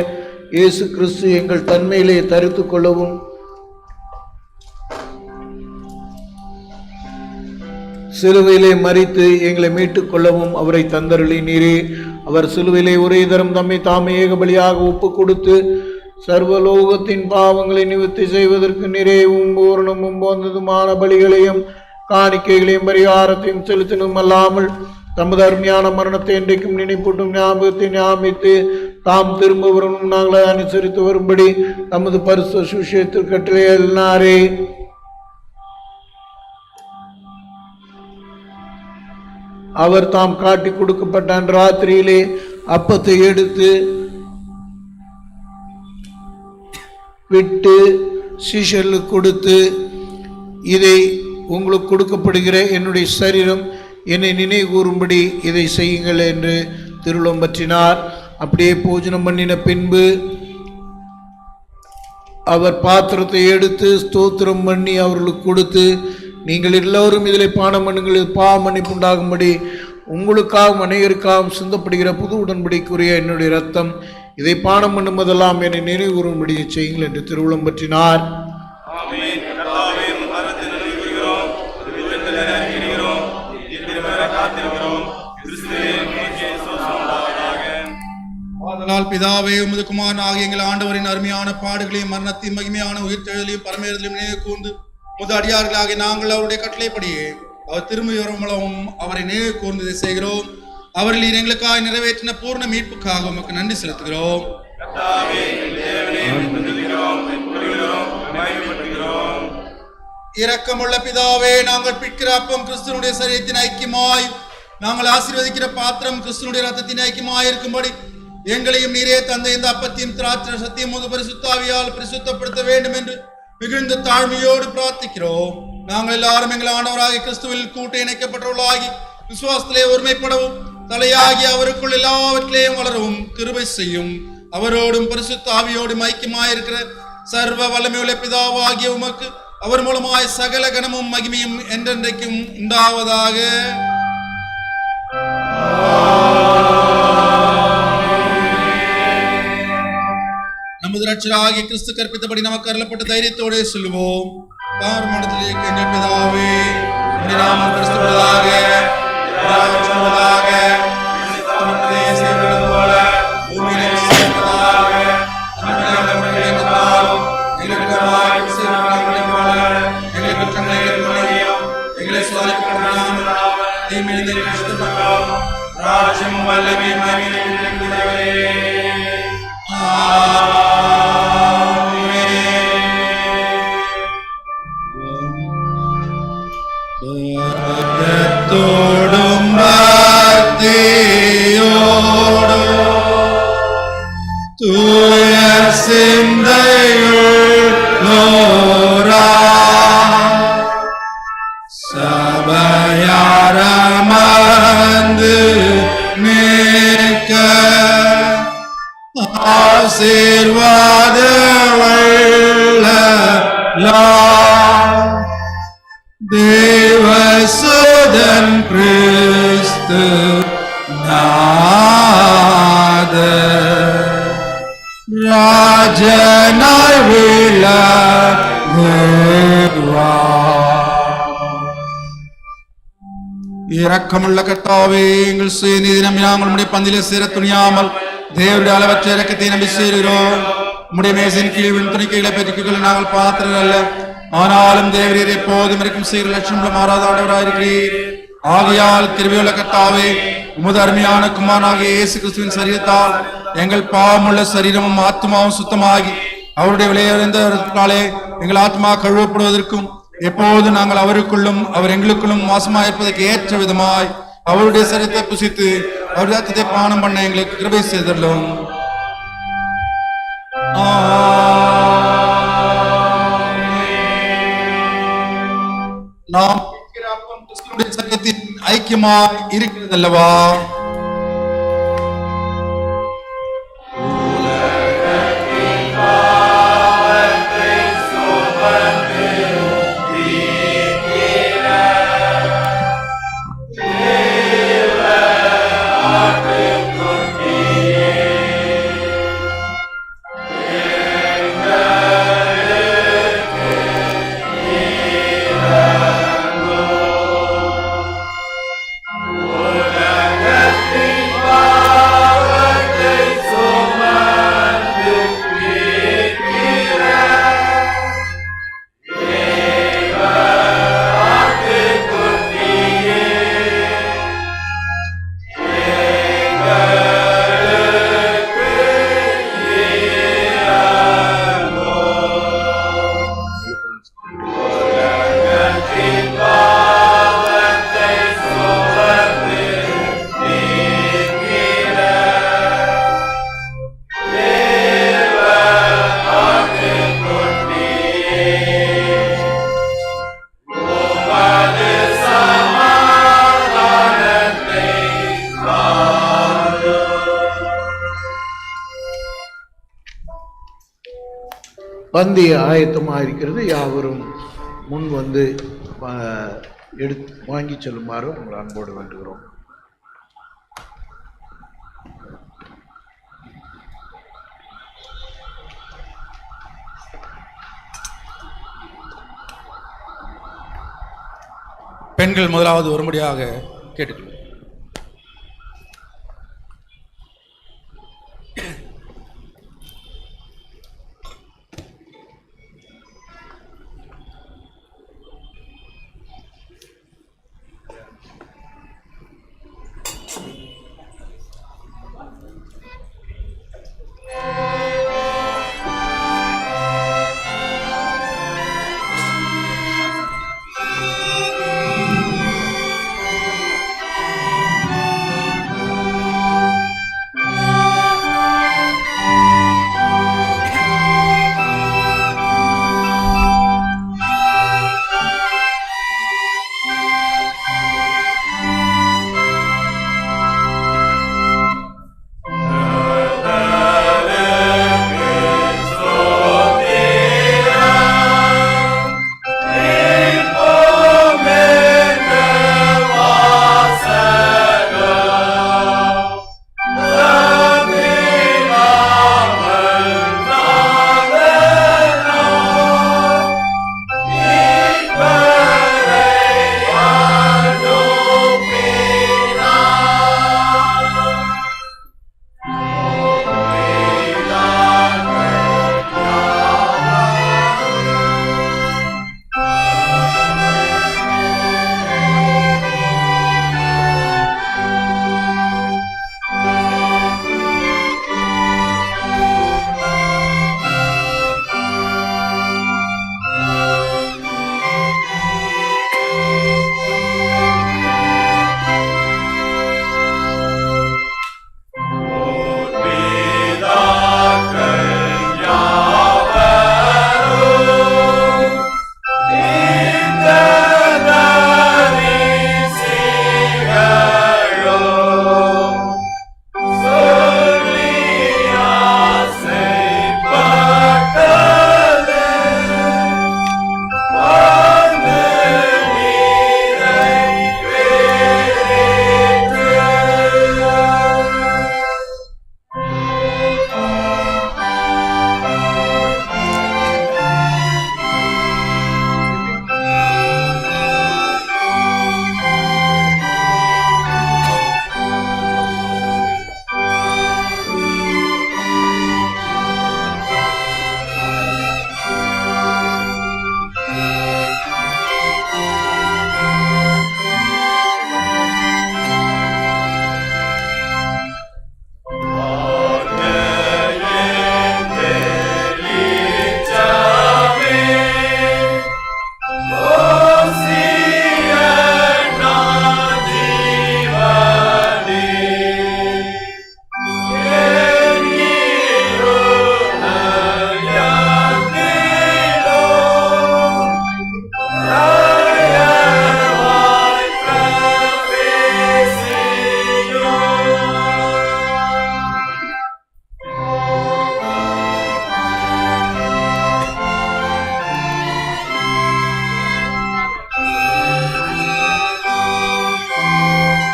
இயேசு கிறிஸ்து எங்கள் தன்மையிலே தரித்துக் கொள்ளவும் சிலுவையிலே மரித்து எங்களை மீட்டுக் கொள்ளவும் அவரை தந்தருளி நீரே. அவர் சிலுவையிலே ஒரே தரம் தம்மை தாமே ஏகபலியாக ஒப்பு கொடுத்து சர்வலோகத்தின் பாவங்களை நிவர்த்தி செய்வதற்கு நிறைவும் பூரணமும் போந்ததுமான பலிகளையும் காணிக்கைகளையும் பரிகாரத்தையும் செலுத்தினும் அல்லாமல் தமது அருமையான மரணத்தை என்றைக்கும் நினைப்பூட்டும் ஞாபகத்தை ஞாபகித்து தாம் திரும்ப வரணும் நாங்களை அனுசரித்து வரும்படி தமது பரிசு சுவிசேஷத்தில் கட்டளையினாரே. அவர் தாம் காட்டி கொடுக்கப்பட்ட அன்று ராத்திரியிலே அப்பத்தை எடுத்து விட்டு சீஷர்களுக்கு கொடுத்து, இதை உங்களுக்கு கொடுக்கப்படுகிற என்னுடைய சரீரம், என்னை நினைவு கூறும்படி இதை செய்யுங்கள் என்று திருவுளம் பற்றினார். அப்படியே போஜனம் பண்ணின பின்பு அவர் பாத்திரத்தை எடுத்து ஸ்தோத்திரம் பண்ணி அவர்களுக்கு கொடுத்து, நீங்கள் எல்லோரும் இதில் பானம் பண்ணுங்கள், இது பாவ மன்னிப்பு உண்டாகும்படி உங்களுக்காகவும் அநேகருக்காகவும் சிந்தப்படுகிற புது உடன்படிக்குரிய என்னுடைய ரத்தம், இதை பானம் பண்ணும்போதெல்லாம் என்னை நினைவு கூறும்படி செய்யுங்கள் என்று திருவுளம் பற்றினார். அதனால் பிதாவே, உமது குமாரன் ஆகிய எங்கள் ஆண்டவரின் அருமையான பாடுகளையும் மரணத்தையும் மகிமையான உயிர்த்தெழுதலையும் பரமேறுதலையும் நினைவு கூர்ந்து முத அடியார்களாகிய நாங்கள் அவருடைய கட்டளைப்படியே அவர் திரும்பி வரும் மூலமும் அவரை நினைவு கூர்ந்ததை செய்கிறோம். அவர்கள் எங்களுக்காக நிறைவேற்றின பூர்ண மீட்புக்காக உமக்கு நன்றி செலுத்துகிறோம். இரக்கமுள்ள பிதாவே, நாங்கள் பிற்கிற அப்பம் கிறிஸ்துவனுடைய சரீரத்தின் ஐக்கியமாய், நாங்கள் ஆசீர்வதிக்கிற பாத்திரம் கிறிஸ்துவனுடைய ரத்தத்தின் ஐக்கியமாய் இருக்கும்படி எங்களையும் நீரே தந்த இந்த அப்பத்தையும் திராட்சை சத்தியம் முது பரிசுத்தாவியால் பரிசுத்தப்படுத்த வேண்டும் என்று மிகுந்த தாழ்மையோடு பிரார்த்திக்கிறோம். நாங்கள் எல்லாரும் எங்கள் ஆண்டவராகிய கிறிஸ்துவில் கூட்ட இணைக்கப்பட்டவர்களாகி விசுவாசத்திலே ஒருமைப்படவும் தலையாகி அவருக்குள் எல்லாவற்றிலேயும் வளரவும் கிருபை செய்யும். அவரோடும் பரிசுத்த ஆவியோடும் ஐக்கியமாயிருக்கிற சர்வ வல்லமையுள்ள பிதாவாகிய உமக்கு அவர் மூலமாய் சகல கனமும் மகிமையும் என்றென்றைக்கும் உண்டாவதாக. நமது ரட்சகராகிய கிறிஸ்து கற்பித்தபடி நமக்கு அருளப்பட்ட தைரியத்தோடு சொல்லுவோம். பார்மடத்திலே எங்கள் பிதாவே, உம்முடைய நாமம் பரிசுத்தப்படுவதாக, உம்முடைய ராஜ்யம் வருவதாக, உம்முடைய சித்தம் செய்யப்படுவது போல ராஜ்யம் வல்லமை மகிழ்ச்சியே. தோடும் பக்தியோடும் தூய சிந்தையுள்ளோரா சபையாரமர்ந்து நிற்க ஆசீர்வாத வெள்ளலாம் தேவசுதன் கிறிஸ்து நாத ராஜனாய் இரக்கமுள்ள கர்த்தாவே, எங்கள் சுயநீதி நம்பி நாங்கள் உம்முடைய பந்திலே சேர துணியாமல் தேவருடைய அளவற்ற இரக்கத்தை நம்பி சேருகிறோம். உம்முடைய மேசின் கீழ் துணிக்கைகளை பெற்றுக்கொள்ள நாங்கள் பாத்திரர் அல்ல. ஆனாலும் தேவரீர் எப்போதும் இருக்கும் செய்கிற லட்சம் மாறாத ஆண்டவராயிருக்கிறீர். ஆகையால் கிருபையுள்ள கர்த்தாவே, உமது அருமையான குமாரனாகிய இயேசு கிறிஸ்துவின் சரீரத்தால் எங்கள் பாவமுள்ள சரீரமும் ஆத்மாவும் சுத்தமாகி அவருடைய விளையாடுந்தாலே எங்கள் ஆத்மா கழுவப்படுவதற்கும் எப்போது நாங்கள் அவருக்குள்ளும் அவர் எங்களுக்குள்ளும் மோசமாக இருப்பதற்கு ஏற்ற விதமாய் அவருடைய சரீரத்தை புசித்து அவருடைய ரத்தத்தை பானம் பண்ண எங்களுக்கு கிருபை செய்தல்லும். நாம் கிறிஸ்துவின் சரீரத்தின் ஐக்கியமாய் இருக்கிறது அல்லவா? பந்தி ஆயத்தமாக இருக்கிறது. யாவரும் முன் வந்து எடுத்து வாங்கி செல்லுமாறு உங்கள் அன்போடு வேண்டுகிறோம். பெண்கள் முதலாவது வரும்படியாக கேட்டுக்கொள்ளும்.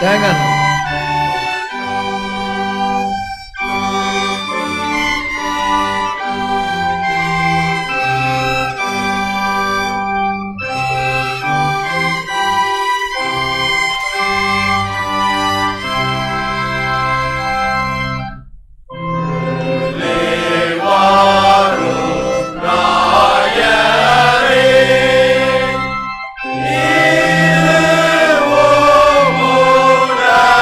தேங்காய் எண்ணெய். Illuminati.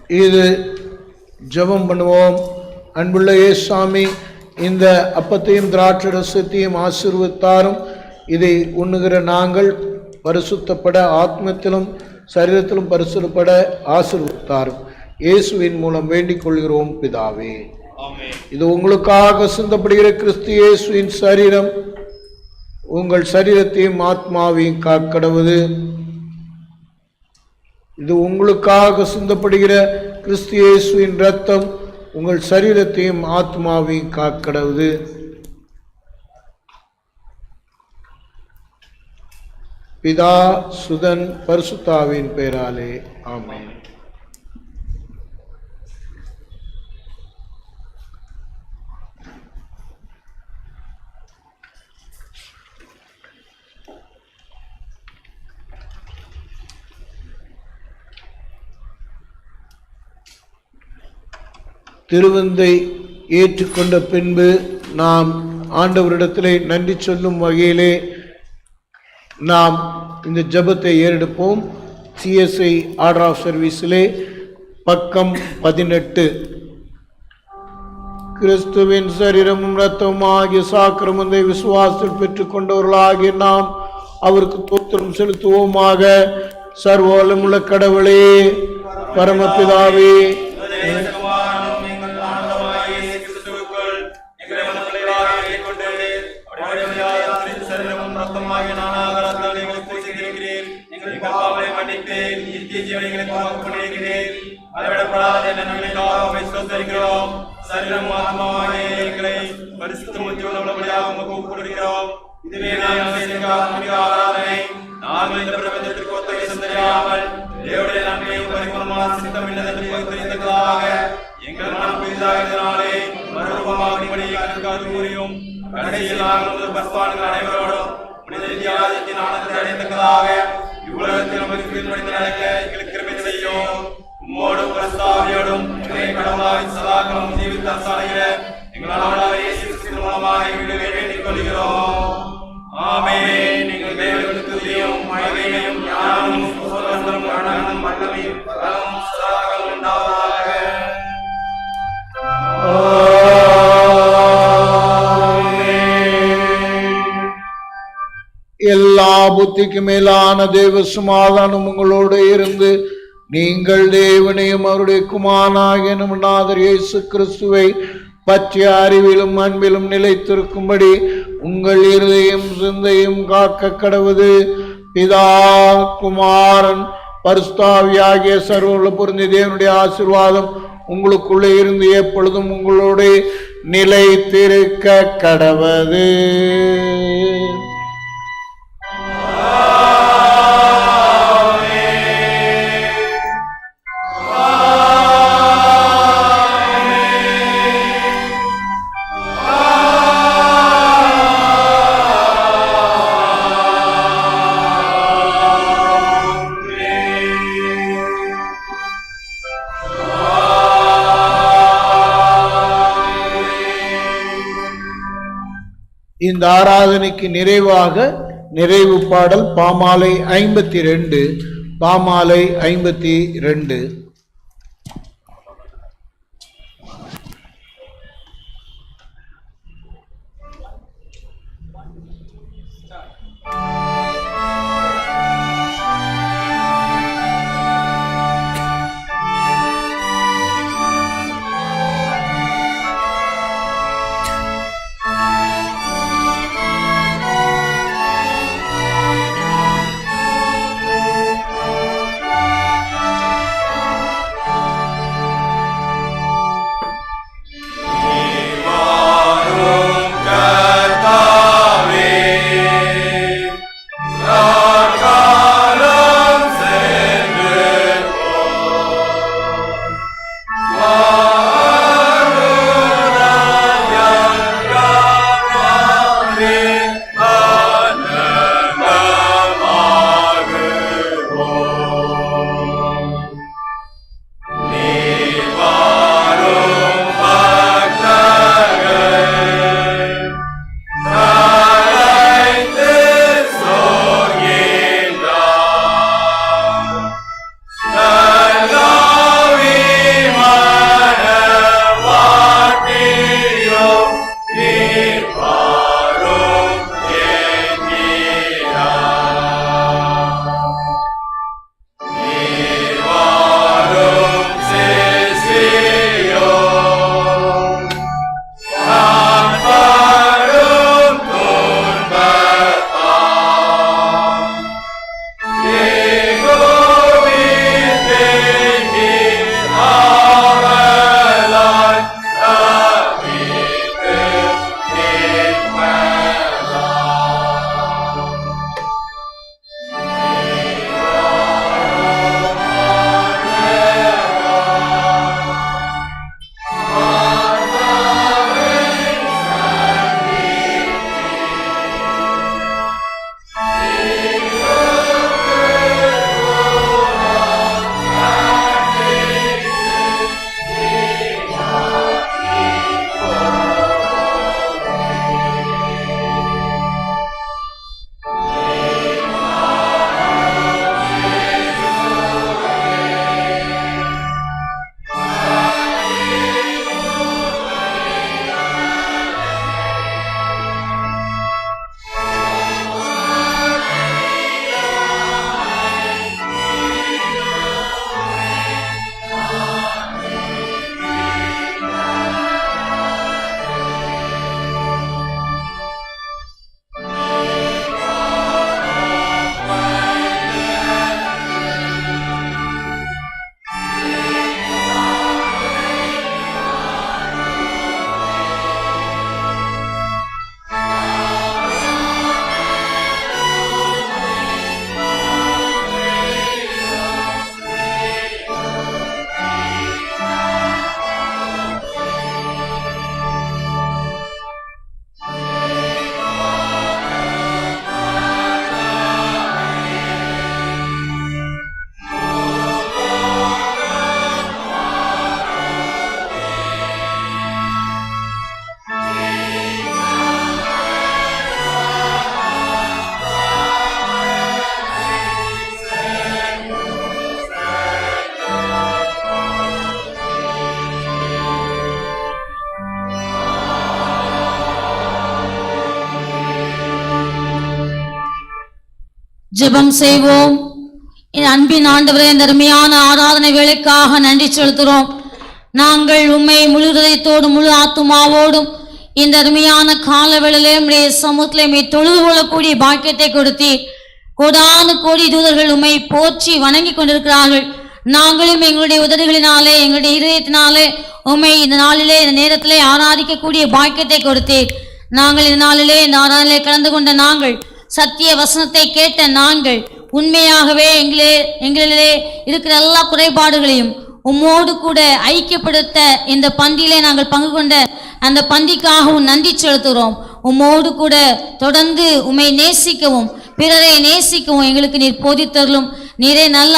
இது ஜெபம் பண்ணுவோம். அன்புள்ள இயேசுசாமி, இந்த அப்பத்தையும் திராட்சை ரசத்தையும் ஆசீர்வதித்தாரும். இதை உண்ணுகிற நாங்கள் பரிசுத்தப்பட, ஆத்மத்திலும் சரீரத்திலும் பரிசுத்தப்பட ஆசீர்வதித்தாரும். இயேசுவின் மூலம் வேண்டிக் கொள்கிறோம் பிதாவே. இது உங்களுக்காக சிந்தப்படுகிற கிறிஸ்து இயேசுவின் சரீரம். உங்கள் சரீரத்தையும் ஆத்மாவையும் காக்கடவது. இது உங்களுக்காக சிந்தப்படுகிற கிறிஸ்து இயேசுவின் இரத்தம். உங்கள் சரீரத்தையும் ஆத்மாவையும் காக்கடவது. பிதா, சுதன், பரிசுத்தாவின் பெயராலே ஆமென். திருவிருந்தை ஏற்றுக்கொண்ட பின்பு நாம் ஆண்டவரிடத்திலே நன்றி சொல்லும் வகையிலே நாம் இந்த ஜெபத்தை ஏறெடுப்போம். சிஎஸ்ஐ ஆர்டர் ஆஃப் சர்வீஸிலே பக்கம் 18. கிறிஸ்துவின் சரீரமும் இரத்தமும் ஆகிய சாக்கிரமத்தை விசுவாசத்தில் பெற்றுக் கொண்டவர்களாகிய நாம் அவருக்கு தோத்திரம் செலுத்துவோமாக. சர்வவல்லமுள்ள கடவுளே, பரமபிதாவே, எல்லா புத்திக்கு மேலான தேவ சமாதானம் உங்களோடு இருந்து நீங்கள் தேவனையும் அவருடைய குமாரனாகிய நம் நாதர் இயேசு கிறிஸ்துவை பற்றிய அறிவிலும் அன்பிலும் நிலைத்திருக்கும்படி உங்கள் இருதயம் சிந்தையும் காக்க கடவுது. பிதா, குமாரன், பரிசுத்தாவியாகிய சர்வ பொருந்திய தேவனுடைய ஆசீர்வாதம் உங்களுக்குள்ளே இருந்து எப்பொழுதும் உங்களோட நிலைத்திருக்க கடவது. இந்த ஆராதனைக்கு நிறைவாக நிறைவு பாடல் பாமாலை 52. பாமாலை 52. ஜெபம் செய்வோம். என் அன்பின் ஆண்டவரே, இந்த அருமையான ஆராதனை வேலைக்காக நன்றி செலுத்துகிறோம். நாங்கள் உம்மை முழு இதயத்தோடும் முழு ஆத்துமாவோடும் இந்த அருமையான காலவேளையிலே உம்முடைய சமூகத்திலே உம்மை தொழுது கொள்ளக்கூடிய பாக்கியத்தை கொடுத்தீர். கோடானு கோடி தூதர்கள் உம்மை போற்றி வணங்கி கொண்டிருக்கிறார்கள். நாங்களும் எங்களுடைய உதடுகளினாலே எங்களுடைய இதயத்தினாலே உம்மை இந்த நாளிலே இந்த நேரத்திலே ஆராதிக்கக்கூடிய பாக்கியத்தை கொடுத்தீர். நாங்கள் இந்த நாளிலே இந்த ஆராதனையிலே கலந்து கொண்ட நாங்கள், சத்திய வசனத்தை கேட்ட நாங்கள், உண்மையாகவே எங்களிலே இருக்கிற எல்லா குறைபாடுகளையும் உம்மோடு கூட ஐக்கியப்படுத்த இந்த பந்தியிலே நாங்கள் பங்கு கொண்ட அந்த பந்திக்காகவும் நன்றி செலுத்துகிறோம். உம்மோடு கூட தொடர்ந்து உம்மை நேசிக்கவும் பிறரை நேசிக்கவும் எங்களுக்கு நீர் போதித்தருளும். நீரே நல்ல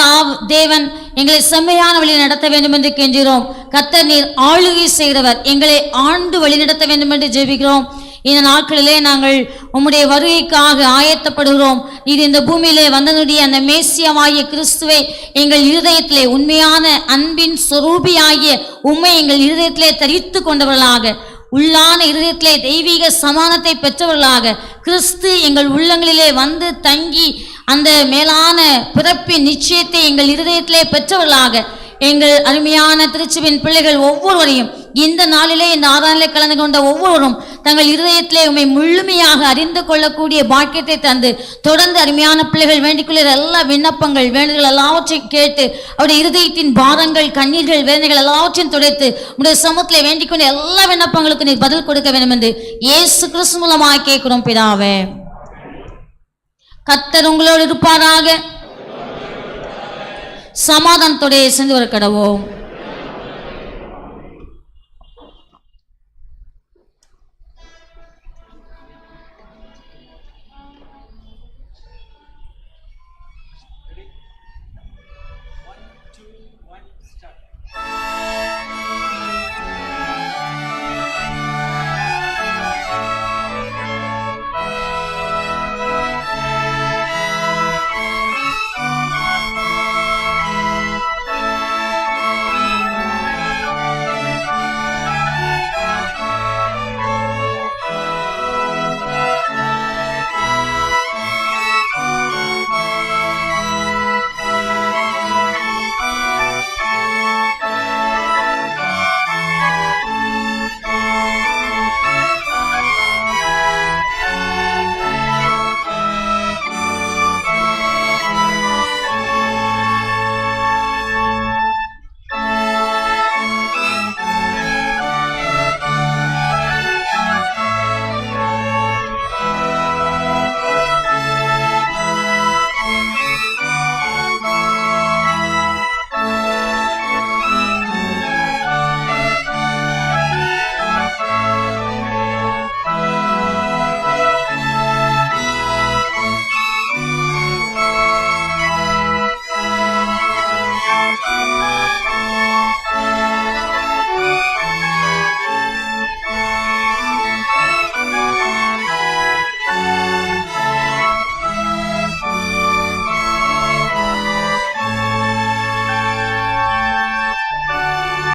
தேவன், எங்களை செம்மையான வழி நடத்த வேண்டும் என்று கெஞ்சுகிறோம். கர்த்தர் நீர் ஆளுகை செய்கிறவர், எங்களை ஆண்டு வழி நடத்த வேண்டும் என்று ஜெபிக்கிறோம். இந்த நாட்களிலே நாங்கள் உம்முடைய வருகைக்காக ஆயத்தப்படுகிறோம். இது இந்த பூமியிலே வந்தனுடைய அந்த மேசியமாகிய கிறிஸ்துவை எங்கள் இருதயத்திலே உண்மையான அன்பின் சொரூபியாகிய உம்மை எங்கள் இருதயத்திலே தரித்து கொண்டவர்களாக, உள்ளான இருதயத்திலே தெய்வீக சமானத்தை பெற்றவர்களாக கிறிஸ்து எங்கள் உள்ளங்களிலே வந்து தங்கி அந்த மேலான பிறப்பின் நிச்சயத்தை எங்கள் இருதயத்திலே பெற்றவர்களாக எங்கள் அருமையான திருச்சபையின் பிள்ளைகள் ஒவ்வொருவரையும் இந்த நாளிலே இந்த ஆராதனையிலே கலந்து கொண்ட ஒவ்வொருவரும் தங்கள் இருதயத்திலே உம்மை முழுமையாக அறிந்து கொள்ளக்கூடிய பாக்கியத்தை தந்து தொடர்ந்து அருமையான பிள்ளைகள் வேண்டிக்கொள்ள எல்லா விண்ணப்பங்கள் வேண்டுதல் எல்லாவற்றையும் கேட்டு அவருடைய இருதயத்தின் பாரங்கள் கண்ணீர்கள் வேதனைகள் எல்லாவற்றையும் துடைத்து உடைய சமூகத்திலே வேண்டிக்கொண்ட எல்லா விண்ணப்பங்களுக்கும் நீர் பதில் கொடுக்க வேண்டும் என்று இயேசு கிறிஸ்து மூலமாக கேட்கிறோம் பிதாவே. கர்த்தர் உங்களோடு இருப்பாராக. சமாதானத்தோட சென்று வர கடவோம்.